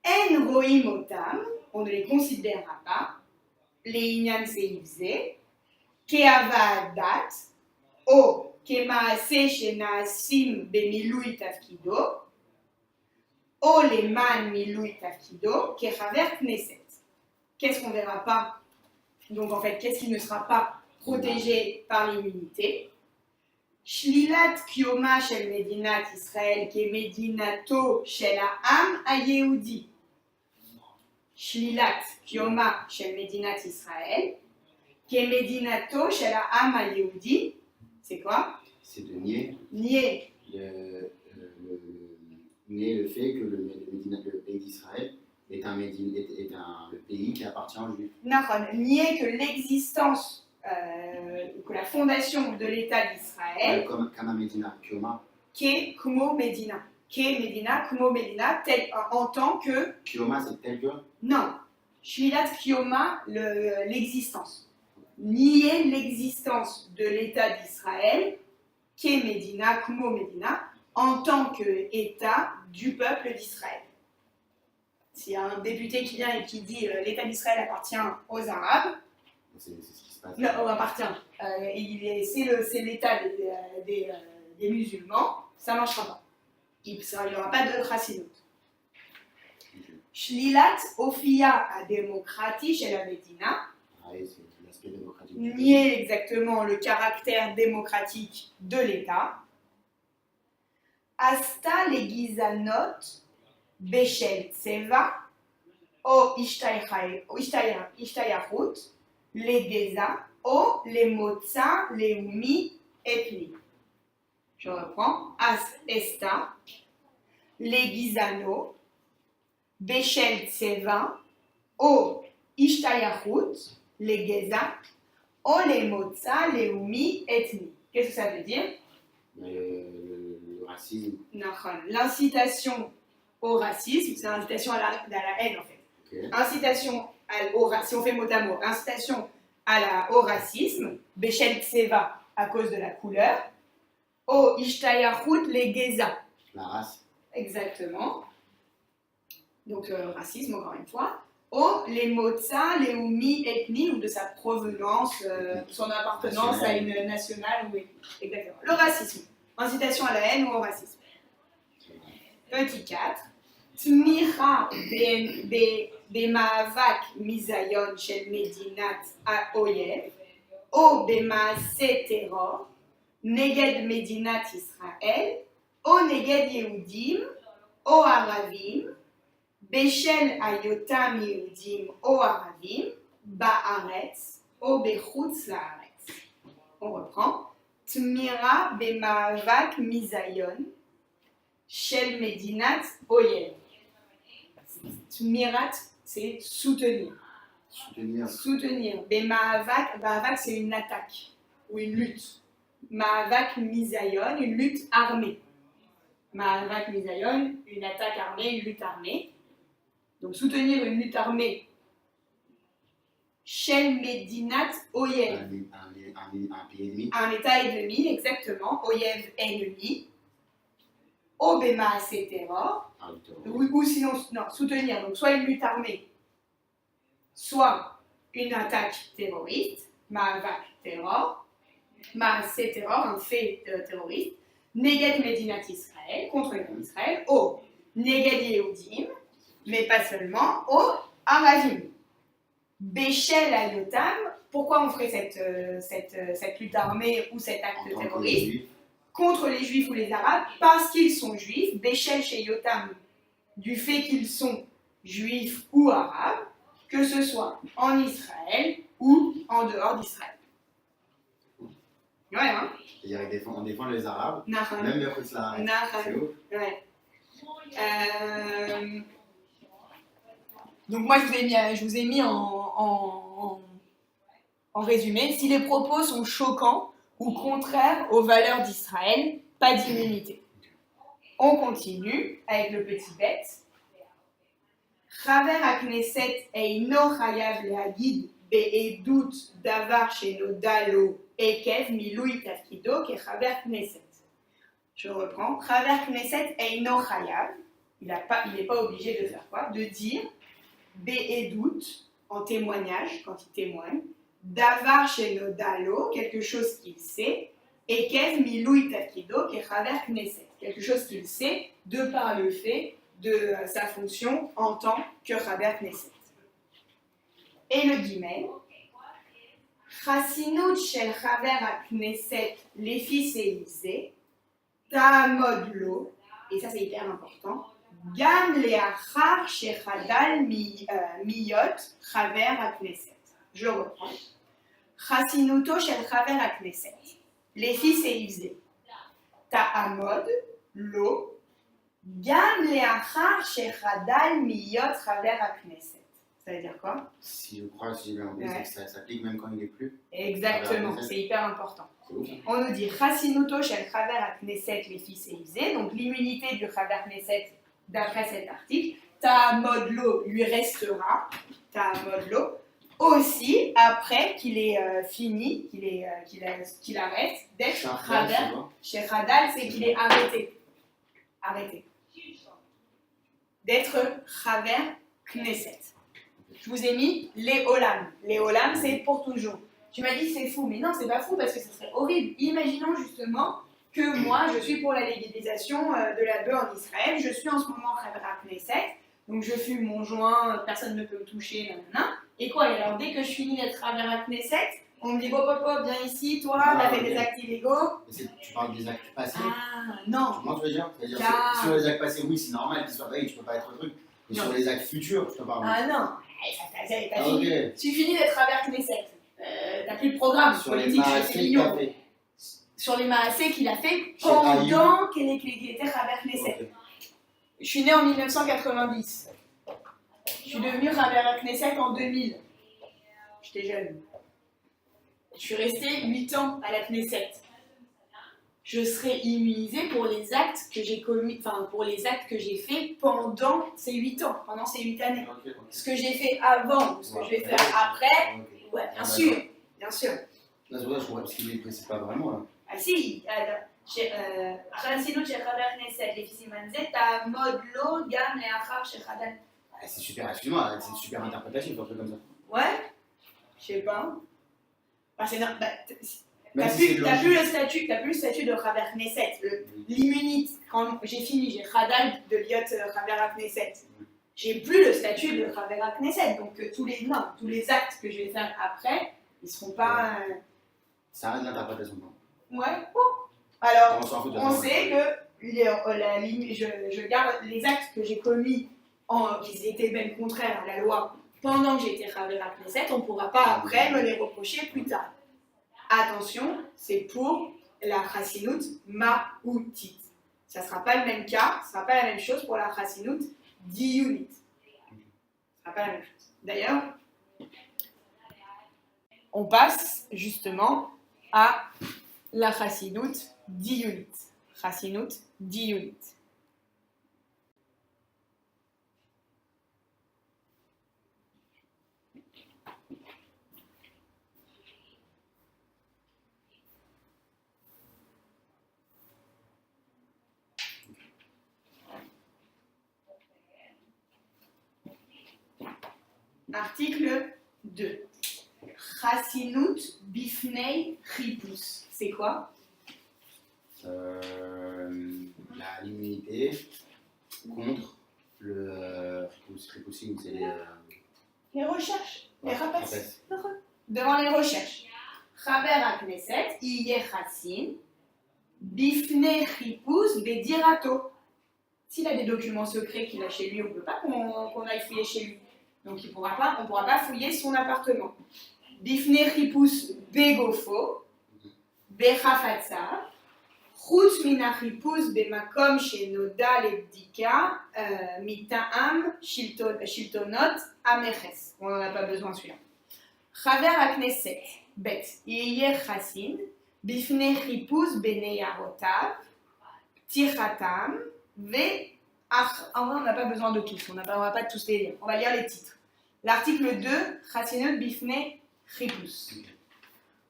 אין רואים אותם, on ne les considérera pas, לעניין סעיף זה, כהבאת דת, או כמעשה שנעשים במילוי תפקידו, או למען מילוי תפקידו, כחבר כנסת. Qu'est-ce qu'on ne verra pas? Donc en fait, qu'est-ce qui ne sera pas protégé par l'immunité? Shlilat Kioma shel Medinat Israël kemedinato shel ha'am ha'yehudi. Shlilat Kioma shel Medinat Israël kemedinato shel ha'am ha'yehudi. C'est quoi? C'est de nier. Nier. Nier le fait que le pays d'Israël est le pays qui appartient aux Juifs. Nier que l'existence que la fondation de l'État d'Israël, comme Medina, Kioma, Ke Kumo Medina, Ke Medina, Kumo Medina, en tant que. Kioma, c'est tel que. Non, Shlilat Kioma, l'existence. Nier l'existence de l'État d'Israël, Ke Medina, Kumo Medina, en tant que État du peuple d'Israël. S'il y a un député qui vient et qui dit l'État d'Israël appartient aux Arabes, c'est ce qui se passe. Non, on appartient. C'est l'État des musulmans, ça ne marchera pas. Il n'y aura pas de chassidut. Shlilat Ofia a démocratie chez la Médina. C'est l'aspect démocratique. Nier exactement le caractère démocratique de l'État. Asta les gizanot Beshel Tseva O Ishtayachut les Geza, O, les Motza, les Umi, Ethni. Je reprends. Esta, les Gizano, Beshel Tseva, O, Ishtayachut, les Geza, O, les Motza, les Umi, Ethni. Qu'est-ce que ça veut dire? Le racisme. L'incitation au racisme, c'est l'incitation à la haine en fait. Okay. Incitation si on fait mot à mot, incitation au racisme, Beshel Tseva à cause de la couleur, O Ishtayachut les Geza. La race. Exactement. Donc racisme encore une fois. O les Motza, les Umi, ethnie ou de sa provenance, son appartenance à une nationale ou ethnie. Exactement. Le racisme. Incitation à la haine ou au racisme. Petit 4. Tmira במאבק מזיון של מדינת האויב או במעשה טרור נגד מדינת ישראל או נגד יהודים או ערבים בשל היותם יהודים או ערבים בארץ או בחוץ לארץ. On reprend. תמירה במאבק מזיון של מדינת אויב. Mirat, c'est soutenir. Soutenir. Mais Ma'avak, c'est une attaque ou une lutte. Ma'avak Misayon, une lutte armée. Ma'avak Misayon, une attaque armée, une lutte armée. Donc soutenir une lutte armée. Shel Medinat Oyev. Un pays ennemi. Un État ennemi, exactement. Oyev ennemi. Obema, c'est terror. Ou sinon, non, soutenir, donc soit une lutte armée, soit une attaque terroriste, Ma'avak terror, c'est terror, un fait terroriste, Neged Medinat Israël, contre Israël, O Neged Yehudim, mais pas seulement, O Aravim. Beshel Ayotam, pourquoi on ferait cette lutte armée ou cet acte terroriste contre les Juifs ou les Arabes? Parce qu'ils sont Juifs, Beshel chez Yotam, du fait qu'ils sont Juifs ou Arabes, que ce soit en Israël ou en dehors d'Israël. Ouais, hein? C'est-à-dire qu'on défend les Arabes, Naham. même le Khusla. C'est ouf. Ouais. Donc moi je vous ai mis en résumé, si les propos sont choquants ou contraires aux valeurs d'Israël, pas d'immunité. On continue avec le petit bête. Chaver HaKnesset eino chayav leagid be'edut davar shenoda lo ekev milui tafkido kechaver Knesset. Je reprends. Chaver Knesset eino chayav, il n'est pas obligé de faire quoi? De dire be'edut, en témoignage, quand il témoigne, davar shenoda lo, quelque chose qu'il sait, ekev milui tafkido kechaver Knesset, quelque chose qu'il sait de par le fait de sa fonction en tant que Chaver Knesset. Et le guimel, Chassinut shel Chaver Knesset lefi seizé, ta'amod lo, et ça c'est hyper important, gam leachar shechadal miyot Chaver Knesset. Je reprends. Chassinuto shel Chaver Knesset lefi seizé, ta'amod lo, Gam leachar shechadal miyot chaver HaKnesset. Ça veut dire quoi? Si je crois, si j'ai bien compris, c'est que ça s'applique même quand il n'est plus. Exactement, c'est hyper important. Ouf. On nous dit Chassinuto shel Chaver HaKnesset les fils et donc l'immunité du Chaver Knesset d'après cet article. Ta'amod lo lui restera, ta'amod lo, aussi après qu'il ait fini, qu'il arrête d'être Chaver. Shechadal, c'est qu'il est arrêté. D'être Chaver Knesset. Je vous ai mis les Olam. Les Olam, c'est pour toujours. Tu m'as dit c'est fou, mais non, c'est pas fou parce que ce serait horrible. Imaginons justement que moi, je suis pour la légalisation de la bœuf en Israël. Je suis en ce moment Chaver Knesset, donc je fume mon joint, personne ne peut me toucher, nanana. Et quoi? Et alors, dès que je finis d'être Chaver Knesset, on me dit Bopopo, viens ici, toi, t'as fait des actes illégaux. Tu parles des actes passés. Ah, non. Comment tu veux dire? C'est-à-dire Car... sur les actes passés, oui, c'est normal qu'ils soient payés, tu peux pas être un truc. Mais sur les actes futurs, je te parle. Ah non, t'as fini. Okay. Tu finis d'être Chaver Knesset. T'as plus de programme Sur politique, c'est mignon. Sur les Maasé qu'il a fait pendant qu'il était Chaver Knesset. Okay. Je suis née en 1990. Je suis devenue Chaver Knesset en 2000. J'étais jeune. Je suis restée 8 ans à la Knesset. Je serai immunisée pour les actes que j'ai commis, enfin pour les actes que j'ai faits pendant ces 8 ans, pendant ces 8 années. Okay. Ce que j'ai fait avant, ce que je vais faire après, ouais, bien sûr, bien sûr. Là, c'est vrai, je crois parce qu'il ne précise pas vraiment là. Ah si, c'est super, excuse-moi, c'est une super interprétation, un truc comme ça. Ouais, je sais pas. Bah, t'as plus le statut de Chaver Knesset, l'immunité. Quand j'ai fini, j'ai Chadal de Liot Chaver Knesset. J'ai plus le statut de Chaver Knesset, donc tous les actes que je vais faire après, ils seront pas. Ça a l'interprétation. Ouais. Bon. Alors, on sait que je garde les actes que j'ai commis, qui étaient même contraires à la loi pendant que j'étais Chaver Knesset, on ne pourra pas après me les reprocher plus tard. Attention, c'est pour la Chassinut Ma'utit. Ça ne sera pas le même cas, ce ne sera pas la même chose pour la Chassinut Diyunit. Ce ne sera pas la même chose. D'ailleurs, on passe justement à la Chassinut Diyunit. Chassinut Diyunit. Article 2. Chassinut bifnei chipus. C'est quoi? l'immunité contre le ripoussi, c'est les recherches, les rapes. rapes. Devant les recherches. Chaber Akneset, Iye Chassin, Bifne Chipous Bedirato. S'il a des documents secrets qu'il a chez lui, on ne peut pas qu'on aille fouiller chez lui. Donc on ne pourra pas fouiller son appartement. Bifne Chipous Begofo, Bechafatsa, Chutz Mina Chipous Bemakom Shenoda Lebdika, Mitaam Shiltonot Ameches. On n'en a pas besoin celui-là. Chaver Akneset, Bet, Iye Chassin, Bifne Chipous Beneyarotav, Tichatam, en vrai, on n'a pas besoin de tous, on va pas tous les lire. On va lire les titres. L'article 2, Chassinut Bifne Chipous.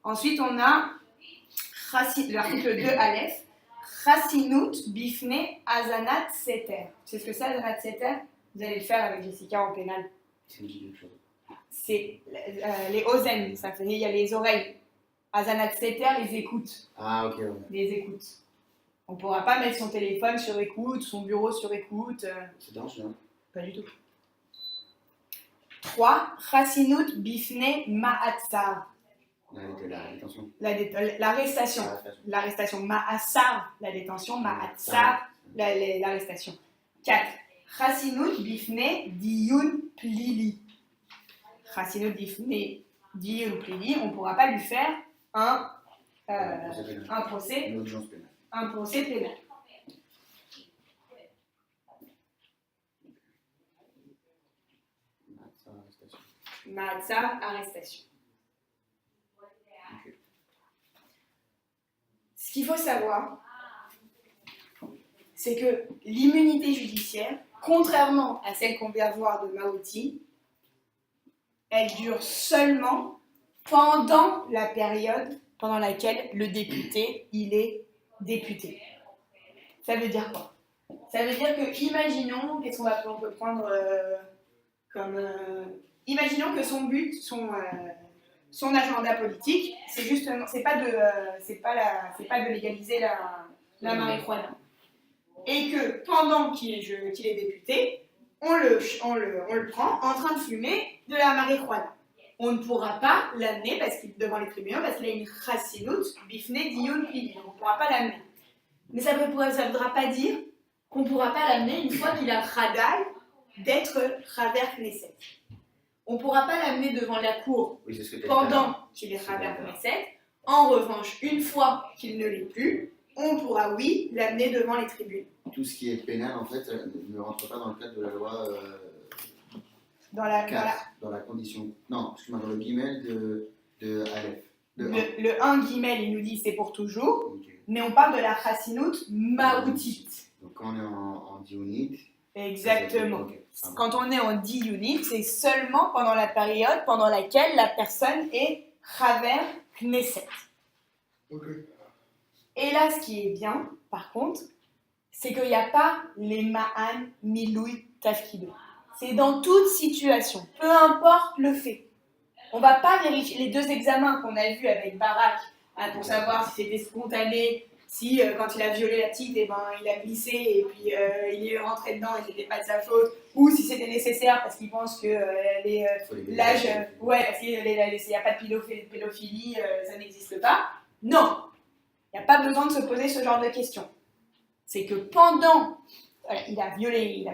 Ensuite, on a l'article 2, Aleph, Chassinut Bifne Azanat Seter. C'est ce que c'est Azanat Seter? Vous allez le faire avec Jessica en pénal. C'est les ozen, ça fait, il y a les oreilles. Azanat Seter, les écoutes. Ah, ok, ouais. Les écoutes. On ne pourra pas mettre son téléphone sur écoute, son bureau sur écoute. C'est dangereux, hein? Pas du tout. 3. Chassinut Bifne Ma'atsar. La détention. L'arrestation. L'arrestation. Ma'assar, la détention. Ma'atsar, l'arrestation. 4. Chassinut Bifne Diyun Plili. Chassinut Bifne Diyun Plili, on ne pourra pas lui faire un procès. Une audience pénale. Un procès pénal. Ma'atsar, arrestation. Okay. Ce qu'il faut savoir, c'est que l'immunité judiciaire, contrairement à celle qu'on vient voir de Maouti, elle dure seulement pendant la période pendant laquelle le député, il est député. Ça veut dire quoi? Ça veut dire que, imaginons, on peut prendre imaginons que son but, son agenda politique, c'est justement, c'est pas de légaliser la marijuana. Et que pendant qu'il est député, on le prend en train de fumer de la marijuana. On ne pourra pas l'amener devant les tribunaux parce qu'il a une chassinut bifne diyun plili. On ne pourra pas l'amener. Mais ça ne voudra pas dire qu'on ne pourra pas l'amener une fois qu'il a radal d'être chaver Knesset. On ne pourra pas l'amener devant la cour pendant qu'il est chaver Knesset. En revanche, une fois qu'il ne l'est plus, on pourra, oui, l'amener devant les tribunaux. Tout ce qui est pénal, en fait, ne rentre pas dans le cadre de la loi dans la condition. Non, excuse-moi, dans le guimel de Aleph. Le 1 guimel, il nous dit c'est pour toujours, Okay. mais on parle de la chassinut maoutit. Donc quand on est en diounite. Exactement. Okay. Quand on est en diounite, c'est seulement pendant la période pendant laquelle la personne est chaver Knesset. Okay. Et là, ce qui est bien, par contre, c'est qu'il n'y a pas les ma'an, miloui, tafkido. C'est dans toute situation, peu importe le fait. On ne va pas vérifier les deux examens qu'on a vus avec Barak pour savoir si c'était spontané, si quand il a violé la petite, il a glissé et puis il est rentré dedans et c'était pas de sa faute, ou si c'était nécessaire parce qu'il pense que l'âge, parce qu'il n'y a pas de pédophilie, ça n'existe pas. Non, il n'y a pas besoin de se poser ce genre de questions. C'est que pendant, il a violé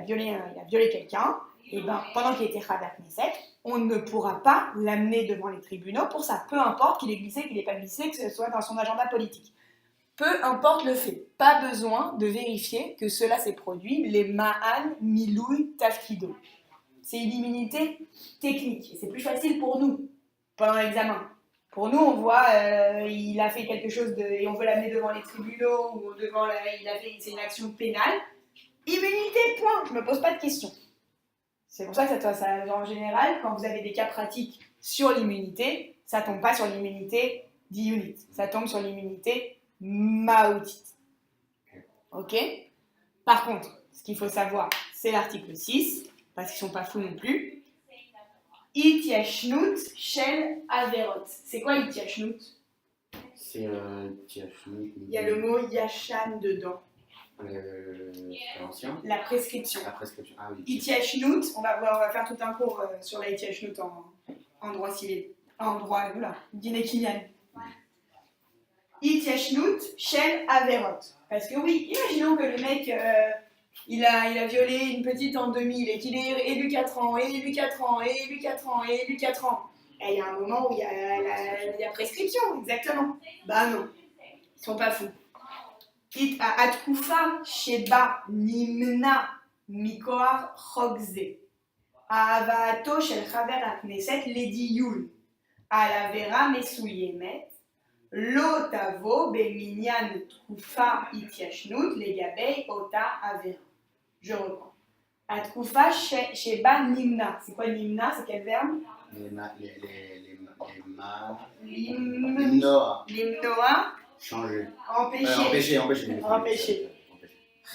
quelqu'un, et pendant qu'il était chaver Knesset, on ne pourra pas l'amener devant les tribunaux pour ça, peu importe qu'il ait glissé, qu'il n'ait pas glissé, que ce soit dans son agenda politique. Peu importe le fait, pas besoin de vérifier que cela s'est produit, les ma'an, miloui, tafkido. C'est une immunité technique, et c'est plus facile pour nous, pendant l'examen. Pour nous, on voit, il a fait quelque chose et on veut l'amener devant les tribunaux, ou c'est une action pénale. Immunité, point, je ne me pose pas de questions. C'est pour ça que en général, quand vous avez des cas pratiques sur l'immunité, ça ne tombe pas sur l'immunité diyunite, ça tombe sur l'immunité maoutite. Ok? Par contre, ce qu'il faut savoir, c'est l'article 6, parce qu'ils ne sont pas fous non plus. Itiashnut shel averot. C'est quoi itiashnut? C'est itiashnut. Il y a le mot yashan dedans. L'ancien. La prescription. La prescription. Ah oui. Itiashnut, on va faire tout un cours sur la Itiashnut en droit civil. En droit, voilà, Guinée-Kinyan. Itiashnut, Shel Averot. Parce que oui, imaginons que le mec, il a violé une petite en 2000 et qu'il est élu 4 ans, et élu 4 ans, et élu 4 ans, et élu 4 ans. Et il y a un moment où il y a prescription, exactement. Bah non, ils sont pas fous. Atkufa Sheba Nimna Mikoar Chokze. Aavato Shel Chaver Akneset Lediyul. Alavera Mesuyemet. Lo tavo beminyan tkufa itiashnut legabei ota avera. Je reprends. Atkufa sheba nimna. C'est quoi nimna? C'est quel verbe? Limnoa. Changer. Empêcher.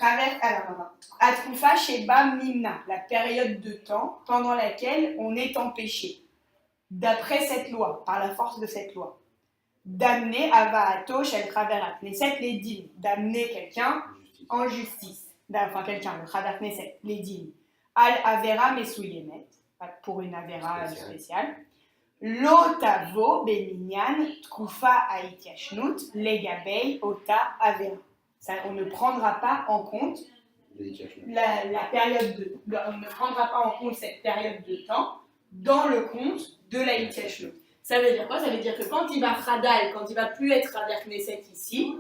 Alors, Atkufa sheba nimna. La période de temps pendant laquelle on est empêché. D'après cette loi, par la force de cette loi. D'amener Avaato Shel Chaver Knesset les dîmes, d'amener quelqu'un en justice, enfin quelqu'un, le Chaver Knesset, les dîmes, Al Avera Mesuyemet, pour une Avera spéciale, Lotavo Beminyan Tkufa Aitiashnut Legabei Ota Avera. On ne prendra pas en compte la période on ne prendra pas en compte cette période de temps dans le compte de la Itiashnut. Ça veut dire quoi? Ça veut dire que quand il va Khadal, quand il va plus être Chaver Knesset ici,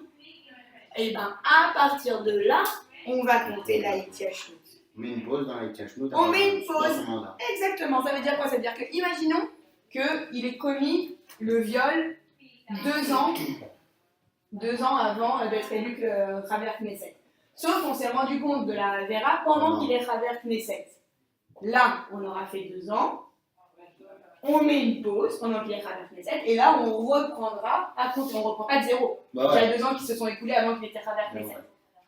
et ben à partir de là, on va compter la Itiashnut. On met une pause dans la Itiashnut. On met une pause. Exactement. Ça veut dire quoi? Ça veut dire que, imaginons qu'il ait commis le viol 2 ans avant d'être élu Chaver Knesset. Sauf qu'on s'est rendu compte de la Vera pendant qu'il est Chaver Knesset. Là, on aura fait 2 ans. On met une pause pendant qu'il est Chaver Knesset et là on reprendra à compter, on reprend pas de zéro. Bah Il y a 2 ans qui se sont écoulés avant qu'il était Chaver Knesset.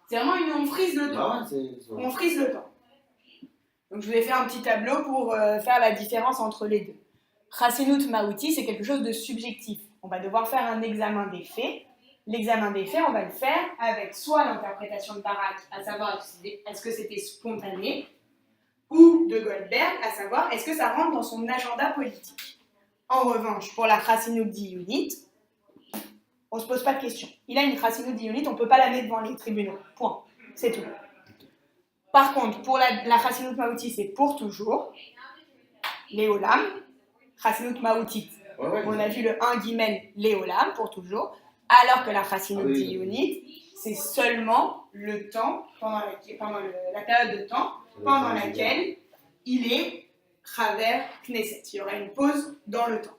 C'est vraiment on frise le temps. On frise le temps. Donc je vais faire un petit tableau pour faire la différence entre les deux. Chassinut Maouti, c'est quelque chose de subjectif. On va devoir faire un examen des faits. L'examen des faits, on va le faire avec soit l'interprétation de Barak, à savoir est-ce que c'était spontané, ou de Goldberg, à savoir est-ce que ça rentre dans son agenda politique. En revanche, pour la Chassinut Diyunit, on ne se pose pas de questions. Il a une Chassinut Diyunit, on ne peut pas la mettre devant les tribunaux. Point. C'est tout. Par contre, pour la Chassinut Maouti, c'est pour toujours. Léolam, Chassinut Maoutit. On a vu le 1 guillemets Léolam, pour toujours. Alors que la Chassinut Diyunit, c'est seulement le temps, pendant la période de temps, pendant laquelle il est Chaver Knesset. Il y aura une pause dans le temps.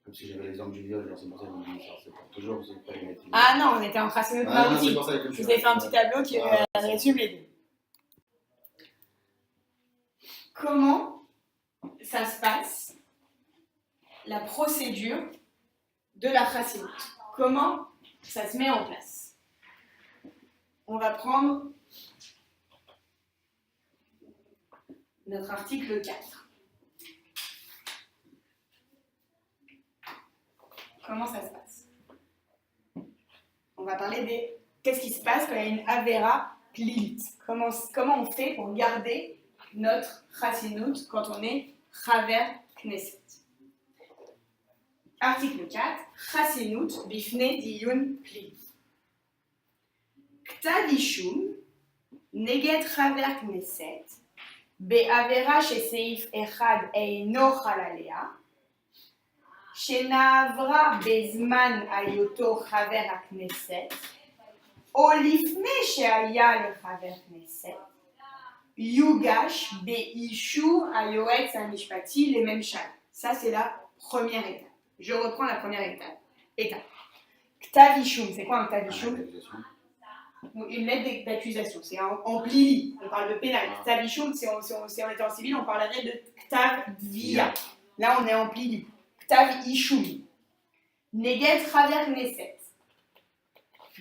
Comme si j'avais l'exemple du viol, c'est pour ça que je me dis c'est pour toujours, c'est pas les mettre. Ah non, on était en Chassinut Maouti. Je vous ai fait un petit tableau qui résume les deux. Comment ça se passe, la procédure de la Chassinut? Comment ça se met en place? On va prendre notre article 4. Comment ça se passe? On va parler des... Qu'est-ce qui se passe quand il y a une Avera Plilit? Comment on fait pour garder notre Chassinut quand on est Chaver Knesset? Article 4. Chassinut Bifne Diyun Plilit. Ktav Ishum Neged Chaver Knesset בעבירה שסעיף 1 אינו חל עליה, שנעברה בזמן היותו חבר הכנסת, או לפני שהיה לחבר כנסת, יוגש באישור היועץ המשפטי לממשלה. Ça, c'est la première étape. Je reprends la première étape. Ktav Ishum, c'est quoi un Ktav Ishum? Une lettre d'accusation, c'est en plili, on parle de pénal. Ktav Ishum, si on était en civil, on parlerait de Ktav Dviya. Là, on est en plili. Ktav Ishum. Neged Chaver Knesset.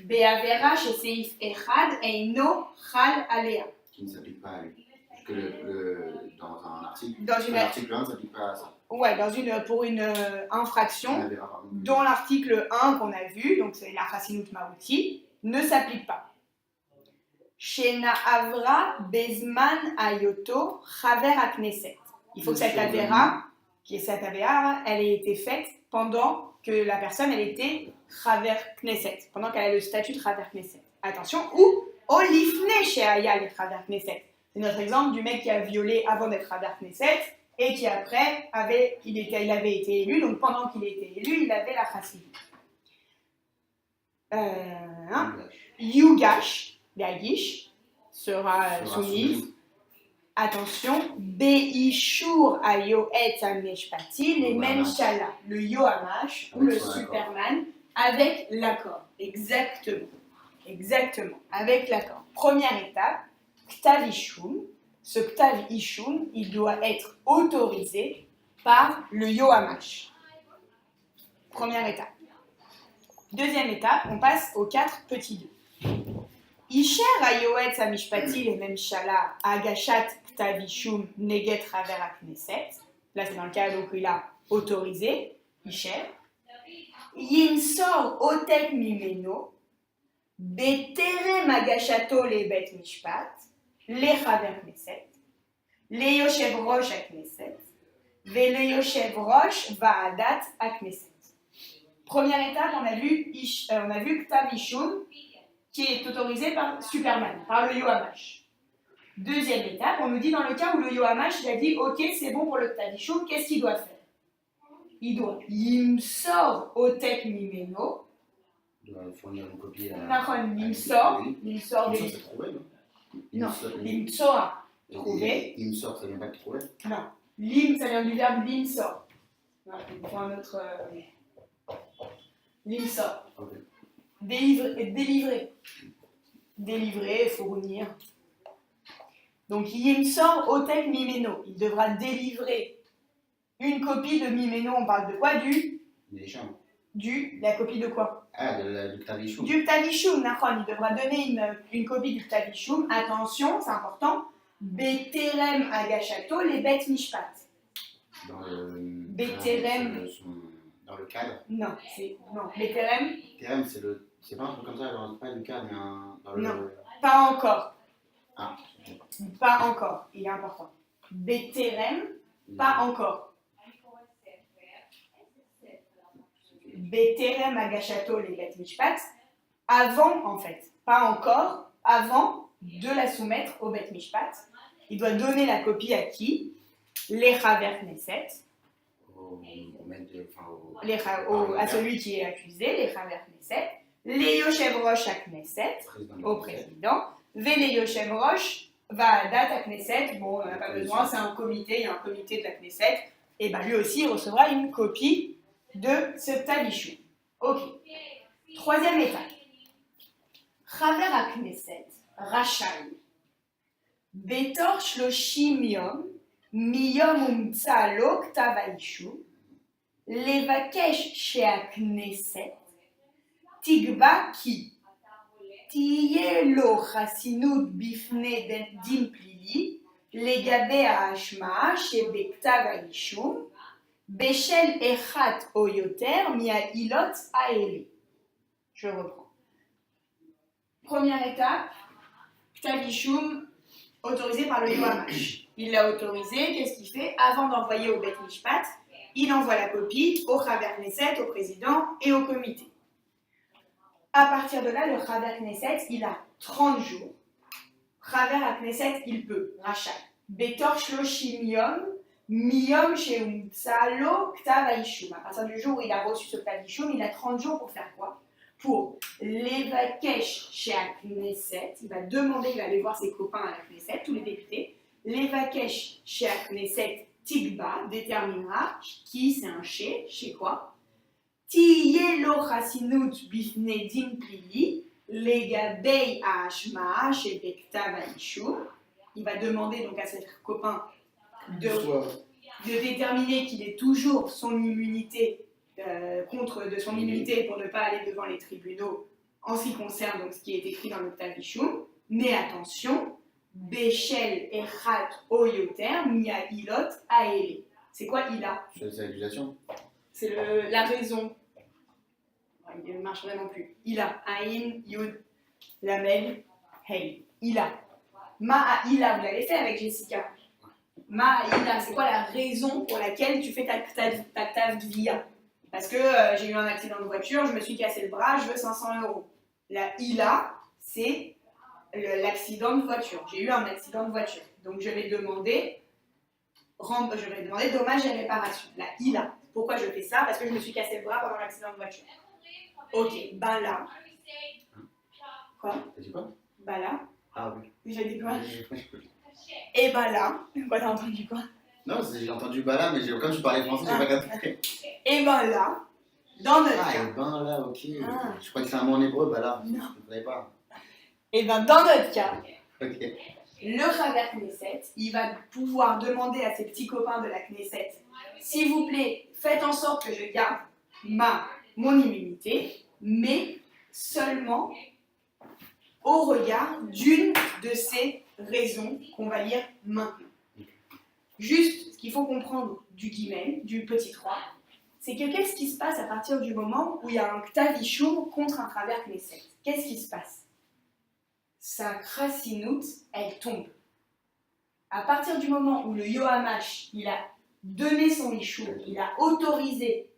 Be'avera sheseif echad eino chal alea. Qui ne s'applique pas à lui. Que dans un article, l'article 1 ne s'applique pas à ça. Ouais, pour une infraction dont l'article 1 qu'on a vu, donc c'est la Chassinut Maouti, ne s'applique pas. Shena Avra Bezman Ayoto Chaver HaKnesset. Il faut que cette Avera, elle ait été faite pendant que la personne, elle était Chaver Knesset, pendant qu'elle a le statut de Chaver Knesset. Attention, ou Olifne Sheaya le Chaver Knesset. C'est notre exemple du mec qui a violé avant d'être Chaver Knesset et qui après il avait été élu, donc pendant qu'il était élu, il avait la chassidut. Yugash, Yagish, sera soumise. Attention, Beishur Ayoetz Ameshpati, les mêmes Shala, le Yoamash ou le Superman, avec l'accord. Exactement, avec l'accord. Première étape, Ktav Ishum. Ce Ktav Ishum, il doit être autorisé par le Yoamash. Première étape. Deuxième étape, on passe aux 4 petits 2. Isher Ayoetz Amishpati, les mêmes Shala, Agashat Ktav Ishum Neget Chaver HaKnesset. Là, c'est dans le cas où il a autorisé, Isher. Yimsor Otek Mimeno, Beterem Agashato le Bet Mishpat, le Chaver Knesset, le Yoshev Rosh HaKnesset, ve le Yoshev Rosh Va'adat HaKnesset. Première étape, on a vu Ktav Ishum, qui est autorisé par Superman, par le Yoamash. Deuxième étape, on nous dit dans le cas où le Yoamash il a dit ok, c'est bon pour le Ktav Ishum, qu'est-ce qu'il doit faire? Il doit Yimsor Otek Mimeno. Il doit fournir une copie à. Yimsor, c'est trouvé, non? Non, Limsor, trouvé. Yimsor, ça vient pas de trouver? Non, Lim, ça vient du verbe Limsor. Il faut un autre. Limsor. Okay. Délivrer, fournir. Donc, Yimsor Otek Mimeno. Il devra délivrer une copie de Mimeno. On parle de quoi? La copie de quoi? Du Ktav Ishum. Du Ktav Ishum, Nachon. Il devra donner une copie du Ktav Ishum. Attention, c'est important. Beterem Agashato, les Bet Mishpat. Beterem. Dans le cadre? Non, Beterem. Beterem, c'est pas un truc comme ça, genre, c'est pas du cadre, mais dans le. Non, pas encore. Ah. Pas encore, il est important. Beterem, pas encore. Beterem Agashato les Bet Mishpat, avant en fait, pas encore, avant de la soumettre au Bet Mishpat. Il doit donner la copie à qui? Les Chaver Knesset. À celui qui est accusé, les Chaver Knesset. Les Yoshev Rosh HaKnesset, au président. Ve les Yoshev Rosh Va'adat HaKnesset. Bon, on n'a pas besoin, c'est un comité, il y a un comité de la Knesset. Et bien lui aussi, il recevra une copie de ce Ktav Ishum. Ok. Troisième étape. Chaver HaKnesset, Rachai. Betor Shloshim Yom, Miyom Umtsa Lo Ktav HaIshum, Levakesh She'HaKnesset, Tigba Ki, Tiye Lo Chasinut Bifne Din Plili, Legabe HaAshma Shebektav HaIshum, Beshel Echat Oyoter Mia Ilot Aeli. Je reprends. Première étape, Ktav Ishum autorisé par le Yoamash. Il l'a autorisé, qu'est-ce qu'il fait? Avant d'envoyer au Bet Mishpat, il envoie la copie au Chaver Knesset, au président et au comité. À partir de là, le Chaver Knesset, il a 30 jours. Chaver Knesset, il peut, Rachel. Betor Shloshim Yom, Miyom Sheumtsalo Ktav HaIshum. À partir du jour où il a reçu ce Ktav HaIshum, il a 30 jours pour faire quoi? Pour l'évakesh chez la Knesset, il va demander, il va aller voir ses copains à la Knesset, tous les députés. L'évakesh chez la Knesset, Tigba, déterminera qui c'est un chez quoi? Tiye lo chasinut bifne din plili, legabei hashma chez Bektav HaIshum. Il va demander donc à ses copains de déterminer qu'il ait toujours son immunité. De son immunité pour ne pas aller devant les tribunaux en ce qui concerne donc, ce qui est écrit dans le Ktav Ishum. Mais attention, Beshel Echat Oyoter Mia Ilot Aele. C'est quoi Ila? C'est l'accusation. C'est la raison. Il ne marche vraiment plus. Ila, Aïn, Yud, Lamel, Hey. Ila. Ma'ila, vous l'avez fait avec Jessica. Ma'ila, c'est quoi la raison pour laquelle tu fais ta Ktavia? Parce que j'ai eu un accident de voiture, je me suis cassé le bras, je veux 500 euros. La Ila, c'est l'accident de voiture. J'ai eu un accident de voiture. Donc je vais demander dommages et réparations. La Ila. Pourquoi je fais ça? Parce que je me suis cassé le bras pendant l'accident de voiture. Ok, ben là. Quoi? T'as dit quoi? Ben là. Ah oui. J'ai dit quoi? Et ben là. Quoi, t'as entendu quoi? Non, j'ai entendu Bala, mais comme tu parlais français, j'ai pas capté. Et ben là, dans notre Ah, cas. et ben là, ok. Ah. Je crois que c'est un mot en hébreu, Bala. Non. Je ne connais pas. Et ben dans notre cas, Ok. le Chaver Knesset, il va pouvoir demander à ses petits copains de la Knesset, s'il vous plaît, faites en sorte que je garde mon immunité, mais seulement au regard d'une de ces raisons qu'on va lire maintenant. Juste, ce qu'il faut comprendre du guillemets, du petit 3, c'est que qu'est-ce qui se passe à partir du moment où il y a un Ktav Ishum contre un Chaver Knesset? Qu'est-ce qui se passe? Sa krasinout, elle tombe. À partir du moment où le Yohamash, il a donné son Ishum, il a autorisé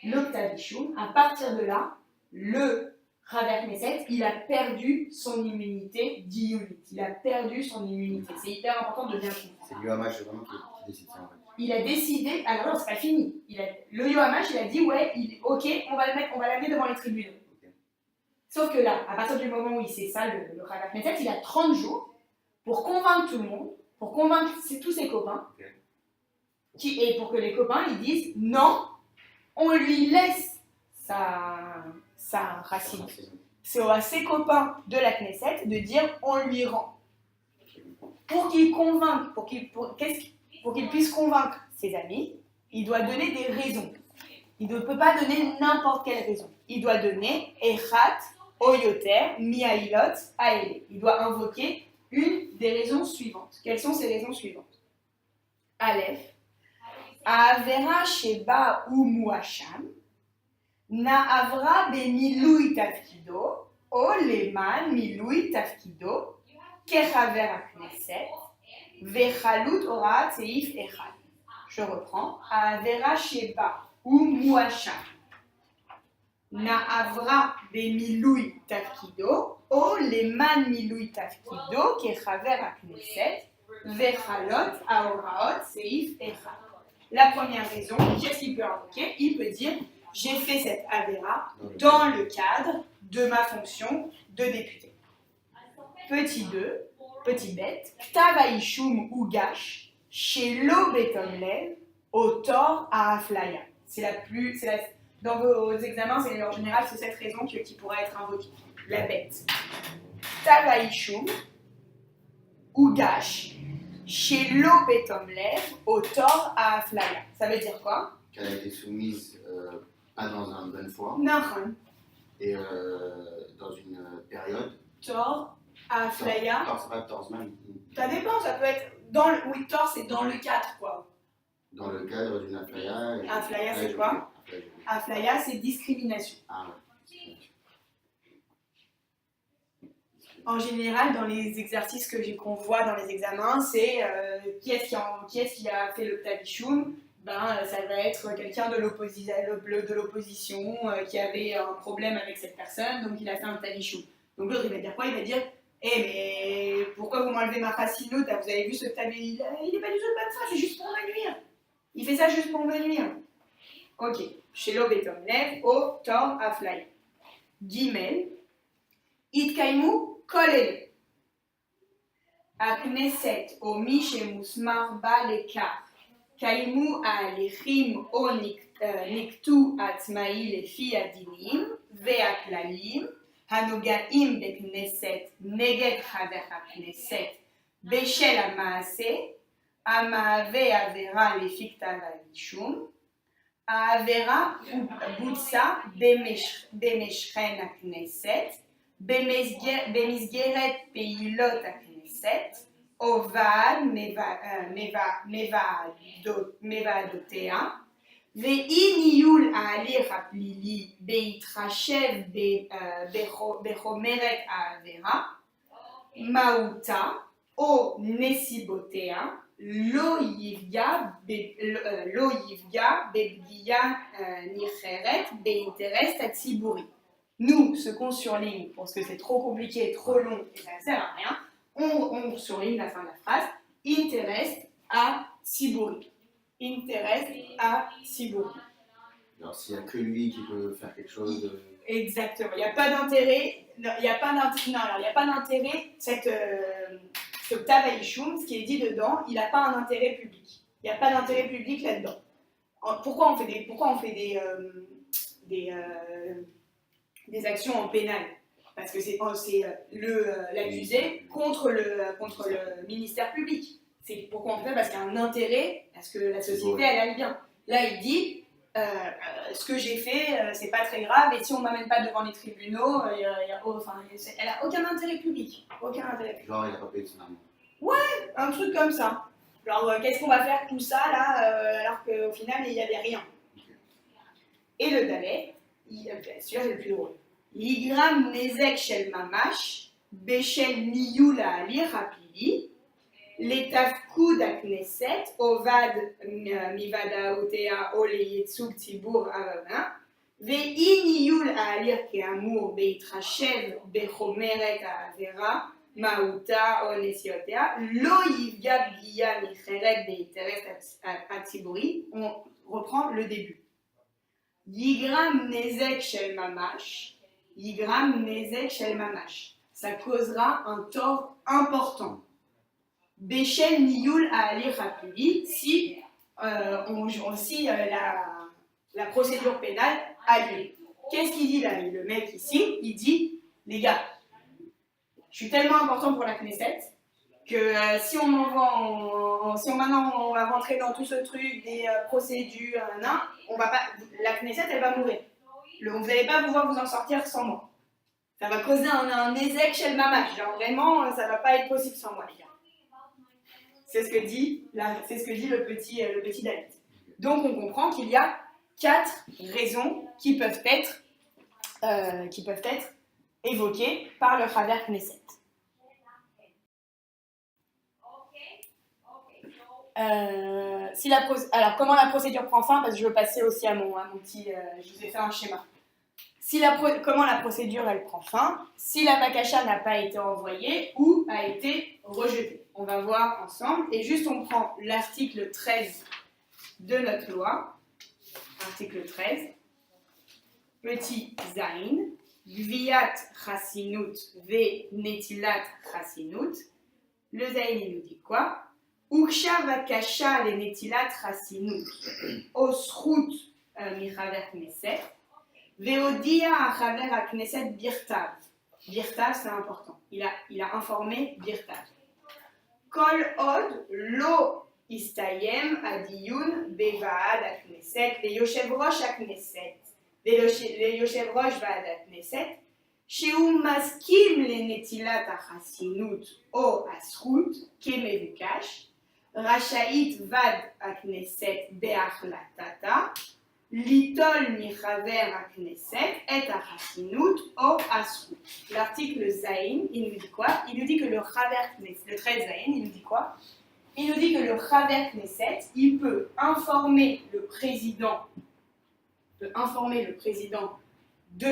le Ktav Ishum, à partir de là, le Chaver Knesset, il a perdu son immunité d'Iyunit. Il a perdu son immunité. C'est hyper important de bien comprendre. C'est Yohamash vraiment qui décide ça en fait. Il a décidé, alors non, c'est pas fini. Le Yohamash, il a dit, ouais, ok, on va l'amener devant les tribunes. Okay. Sauf que là, à partir du moment où il sait ça, le Chaver Knesset, il a 30 jours pour convaincre tout le monde, pour convaincre tous ses copains, Okay. et pour que les copains, ils disent, non, on lui laisse sa racine. C'est à ses copains de la Knesset de dire, on lui rend. Pour qu'il convainque, pour qu'il puisse convaincre ses amis, il doit donner des raisons. Il ne peut pas donner n'importe quelle raison. Il doit donner Echat, Oyoter, Miailot, Aele. Il doit invoquer une des raisons suivantes. Quelles sont ces raisons suivantes? Aleph, Avera Sheba ou Muasham, Naavra be Milui Tafkido, O Leman Milui Tafkido, Kechaver Knesset, Vechalut Orat Seif Echad. Je reprends. Avera Sheba ou Muasham. Naavra be Milui Tafkido, O Leman Milui Tafkido, Kechaver Knesset, Vechalot Aoraot Seif Echad. La première raison, qu'est-ce qu'il peut invoquer? Il peut dire, j'ai fait cette Avera dans le cadre de ma fonction de député. Petit 2, petit bête, Ktavaishum Ugash, chez Lo Betomlev, au tort à Aflaya. Dans vos examens, c'est en général c'est cette raison qui pourrait être invoquée. La bête. Ktavaishum Ugash, chez Lo Betomlev, au tort à Aflaya. Ça veut dire quoi? Qu'elle a été soumise pas dans une bonne foi. Nahon. Et dans une période. Tort à Aflaya. Tort, c'est pas tort même. Ça dépend, ça peut être oui, tort, c'est dans le cadre, quoi. Dans le cadre d'une aflaya. Aflaya, c'est quoi? Aflaya, c'est discrimination. Ah ouais. En général, dans les exercices qu'on voit dans les examens, c'est qui est-ce qui a fait le Ktav Ishum? Ça va être quelqu'un de l'opposition qui avait un problème avec cette personne, donc il a fait un Ktav Ishum. Donc l'autre, il va dire quoi? Il va dire, mais pourquoi vous m'enlevez ma racine? Vous avez vu ce Ktav Ishum? Il n'est pas du tout comme ça, c'est juste pour me nuire. Il fait ça juste pour me nuire. Ok. Chez l'Obetom Lev, au Tor Aflay. Gimel. Itkaimu kolel. Akneset o mishemusmar ba lekar. Kaimu ההליכים או נקטו עצמאי לפי הדינים והכללים הנוגעים בכנסת נגד חבר הכנסת בשל המעשה המהווה עבירה לפי כתב האישום. העבירה בוצעה במשכן הכנסת במסגרת פעילות הכנסת או ועד מוועדותיה, ואי ניהול ההליך הפלילי בהתחשב בחומרת העבירה, Mauta, O Nesibotea, Lo Yivga Bebgia Nicheret Beinteres Tatsiburi. Nous, ce qu'on surligne, parce que c'est trop compliqué, trop long et ça ne sert à rien, on surligne la fin de la phrase, Interest à Siburi. Interest à Siburi. Alors, s'il n'y a que lui qui peut faire quelque chose de... Exactement. Il n'y a pas d'intérêt. Il n'y a pas d'intérêt. Ce Ktav-Haïchoum, ce qui est dit dedans, il n'a pas un intérêt public. Il n'y a pas d'intérêt public là-dedans. Pourquoi on fait des actions en pénal? Parce que c'est l'accusé contre le ministère public. C'est pourquoi on fait ça, parce qu'il y a un intérêt à ce que la société elle aille bien. Là, il dit ce que j'ai fait, c'est pas très grave, et si on m'amène pas devant les tribunaux, elle a aucun intérêt public. Aucun intérêt public. Genre, il n'a pas payé son amende. Ouais, un truc comme ça. Genre, qu'est-ce qu'on va faire tout ça là, alors qu'au final, il n'y avait rien. Et le Dalet, celui-là c'est le plus drôle. Ligram nezek shel mamash, beshel niyula ali rapili, לתפקוד הכנסת עובד מוודאותיה או לייצוג ציבור ערבה ואי ניהול ההליך כאמור בהתחשב בחומרת העבירה, מהותה או נסיעותיה לא יפגע פגיעה ניכרת באינטרס הציבורי. On reprend le début. יגרם נזק של ממש, יגרם נזק של ממש. Ça causera un tort important. Béchel Nioul à Ali Rapili, si la procédure pénale a lieu. Qu'est-ce qu'il dit là, le mec ici? Il dit, les gars, je suis tellement important pour la Knesset que si on maintenant on va rentrer dans tout ce truc des procédures, la Knesset elle va mourir. Vous n'allez pas pouvoir vous en sortir sans moi. Ça va causer un ézec chez le mamash. Genre vraiment, ça va pas être possible sans moi, les gars. C'est ce que dit le petit David. Donc on comprend qu'il y a 4 raisons qui peuvent être évoquées par le Chaver Knesset. Alors comment la procédure prend fin? Parce que je veux passer aussi à mon petit... je vous ai fait un schéma. Comment la procédure elle prend fin, si la bakasha n'a pas été envoyée ou a été rejetée. On va voir ensemble et juste on prend l'article 13 de notre loi, article 13, petit zain, gviat chassinut ve netilat chassinut. Le zain il nous dit quoi? Uksha bakasha le netilat chassinut osrut michaver knesset. Veodia a Chaver à Knesset Birtav. Birtav, c'est important. Il a informé Birtav. Kol od lo istayem adiyun bevaad a Knesset veyoshev rosh a Knesset veyoshev rosh vaad a Knesset שהוא מסכים לנטילת החסינות או הזכות כמבוקש, רשאית ועד הכנסת בהחלטתה ליטול מחבר הכנסת את החסינות או הזכות. L'article Zain, il nous dit quoi? Il nous dit que le Chaver Knesset, le 13 Zain, il nous dit quoi? Il nous dit que le Chaver Knesset, il peut informer le président de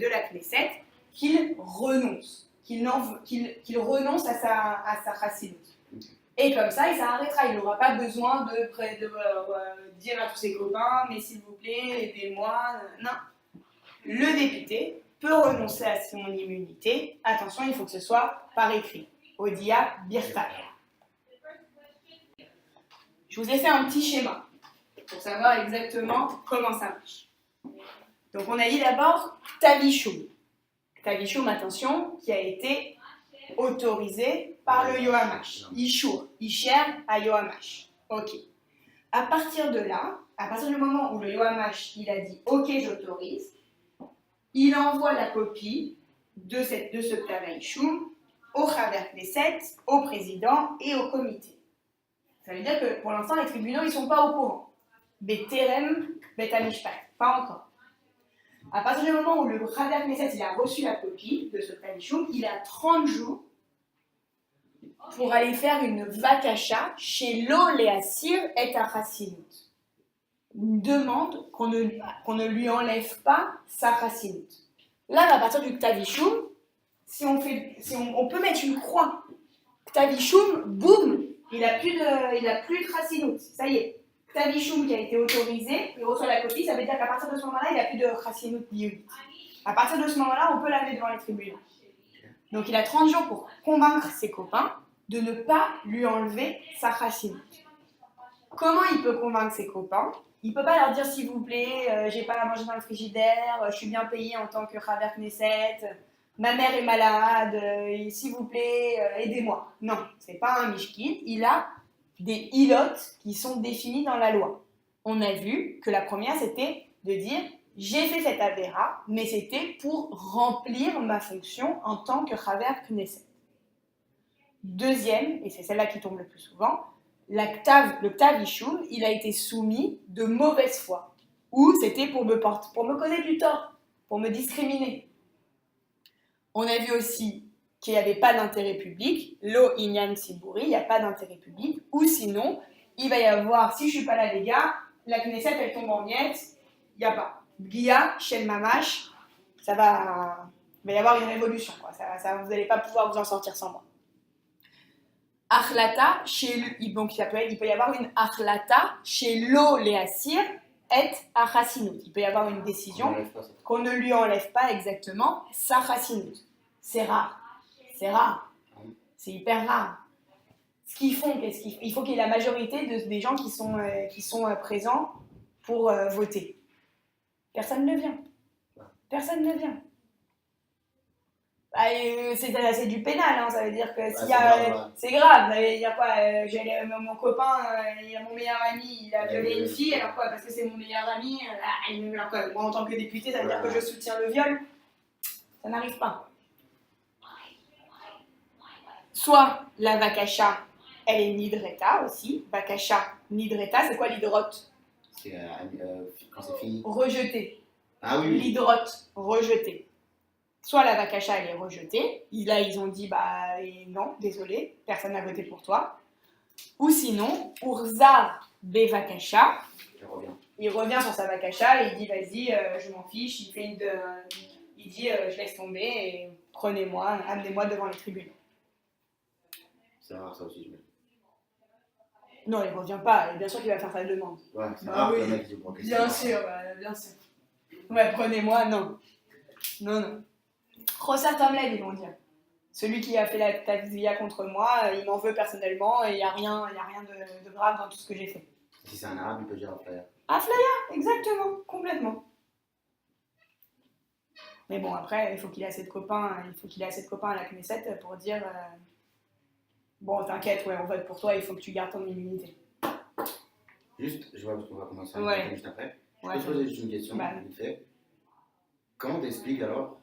la Knesset qu'il renonce, qu'il renonce à sa chassidut. Et comme ça, il s'arrêtera. Il n'aura pas besoin de dire à tous ses copains, mais s'il vous plaît, aidez-moi. Non. Le député peut renoncer à son immunité. Attention, il faut que ce soit par écrit. Odia Birta. Je vous ai fait un petit schéma pour savoir exactement comment ça marche. Donc on a dit d'abord Ktav-Haïchoum. Ktav-Haïchoum, attention, qui a été autorisé par le Yohamash. Ishour, Isher à Yohamash. Ok. À partir de là, à partir du moment où le Yohamash il a dit ok j'autorise, il envoie la copie de ce Ktav-Haïchoum au Chaver Knesset, au président et au comité. Ça veut dire que pour l'instant les tribunaux ils sont pas au courant. Beterem Bet Hamishpat, pas encore. À partir du moment où le Chaver Knesset il a reçu la copie de ce Ktav-Haïchoum, il a 30 jours pour aller faire une vakasha chez l'Oléassir et Achassinut. Une demande qu'on ne lui enlève pas sa chassinut. Là, à partir du Ktavishum, on peut mettre une croix. Ktavishum, boum, il a plus de chassinut. Ça y est. Ktavishum qui a été autorisé, il reçoit la copie, ça veut dire qu'à partir de ce moment-là, il n'a plus de chassinut liud. À partir de ce moment-là, on peut l'amener devant les tribunaux. Donc il a 30 jours pour convaincre ses copains de ne pas lui enlever sa chassinut. Comment il peut convaincre ses copains? Il ne peut pas leur dire s'il vous plaît, j'ai pas à manger dans le frigidaire, je suis bien payé en tant que Chaver Knesset, ma mère est malade, s'il vous plaît, aidez-moi. Non, c'est pas un mishkin, il a des ilot qui sont définis dans la loi. On a vu que la première c'était de dire j'ai fait cette avéra, mais c'était pour remplir ma fonction en tant que Chaver Knesset. Deuxième, et c'est celle-là qui tombe le plus souvent, le Ktav Ishum, il a été soumis de mauvaise foi, ou c'était pour me causer du tort, pour me discriminer. On a vu aussi qu'il n'y avait pas d'intérêt public, lo inyan siburi, il n'y a pas d'intérêt public, ou sinon, il va y avoir, si je ne suis pas là les gars, la Knesset elle tombe en miettes, il n'y a pas. Blia, Shen Mamash, il va y avoir une révolution, quoi. Vous n'allez pas pouvoir vous en sortir sans moi. Achlata, donc il peut y avoir une achlata chez l'Oléassir et Achassinut. Il peut y avoir une décision qu'on ne lui enlève pas exactement sa chassinut. C'est rare. C'est hyper rare. Ce qu'ils font, il faut qu'il y ait la majorité des gens qui sont présents pour voter. Personne ne vient. C'est du pénal, hein, ça veut dire que s'il y a, c'est grave, ça veut dire quoi, mon copain, mon meilleur ami, il a violé une fille, alors quoi, parce que c'est mon meilleur ami, alors quoi, moi en tant que député, ça veut dire que je soutiens le viol, ça n'arrive pas. Soit la vakasha, elle est nidreta aussi, vakasha, nidreta, c'est quoi l'hydrote? C'est quand c'est fini. Rejeté. Ah oui. L'hydrote, rejeté. Soit la vakasha elle est rejetée, là ils ont dit bah non, désolé, personne n'a voté pour toi. Ou sinon, Urzar Bevakasha, il revient sur sa vakasha et il dit vas-y, je m'en fiche, il dit je laisse tomber et prenez-moi, amenez-moi devant les tribunaux. C'est rare ça aussi, je mets. Non, il revient pas, et bien sûr qu'il va faire sa demande. Ouais, c'est rare oui. que le mec dise bon, bien sûr. Ouais, prenez-moi, non. Rossat Amlev, ils vont dire. Celui qui a fait la tavia contre moi, il m'en veut personnellement et il n'y a rien de grave dans tout ce que j'ai fait. Si c'est un arabe, il peut dire Aflaya. Aflaya, exactement, complètement. Mais bon, après, il faut qu'il ait assez de copains à la Knesset pour dire bon, t'inquiète, ouais, on vote pour toi, il faut que tu gardes ton immunité. Juste, je vois parce qu'on va commencer juste après. Je Ouais, peux te poser juste une question, vite fait. Comment t'expliques alors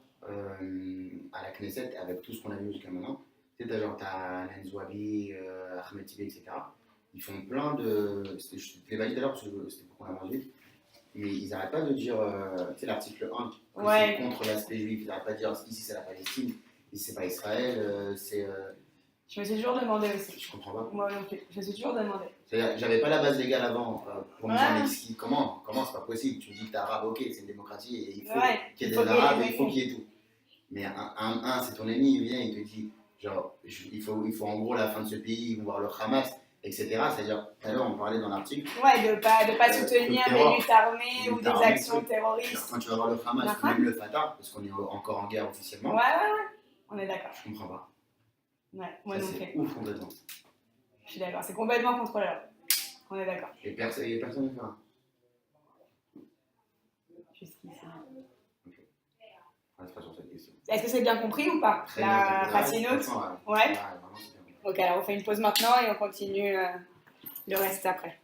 à la Knesset, avec tout ce qu'on a vu jusqu'à maintenant, tu sais, t'as Len Zouabi, Ahmed Tibé, etc. Ils font plein de. Je te l'ai validé tout à l'heure parce que c'était pour qu'on avance vite. Mais ils n'arrêtent pas de dire, tu sais, l'article 1, c'est contre l'aspect juif. Ils n'arrêtent pas de dire ici c'est la Palestine, ici c'est pas Israël, c'est. Je me suis toujours demandé aussi. Je comprends pas. Moi non plus, je me suis toujours demandé. C'est-à-dire, j'avais pas la base légale avant pour me dire comment c'est pas possible. Tu me dis que t'es arabe, ok, c'est une démocratie et il faut qu'il y ait des arabes et il faut qu'il y ait tout. Mais c'est ton ennemi, il vient, il te dit, genre, il faut en gros la fin de ce pays, ils vont voir le Hamas, etc. C'est-à-dire, tout à l'heure on parlait dans l'article. Ouais, de pas soutenir des luttes armées ou des actions terroristes. Quand tu vas voir le Hamas, même le Fatah, parce qu'on est encore en guerre officiellement. Ouais, on est d'accord. Je comprends pas. Ouais, moi non plus. C'est ouf complètement. Je suis d'accord, c'est complètement contre la loi. On est d'accord. Et personne ne fait rien. Jusqu'ici. Ok. On restera sur cette question. Est-ce que c'est bien compris ou pas? La chassinut? Ouais. Ok, alors on fait une pause maintenant et on continue le reste après.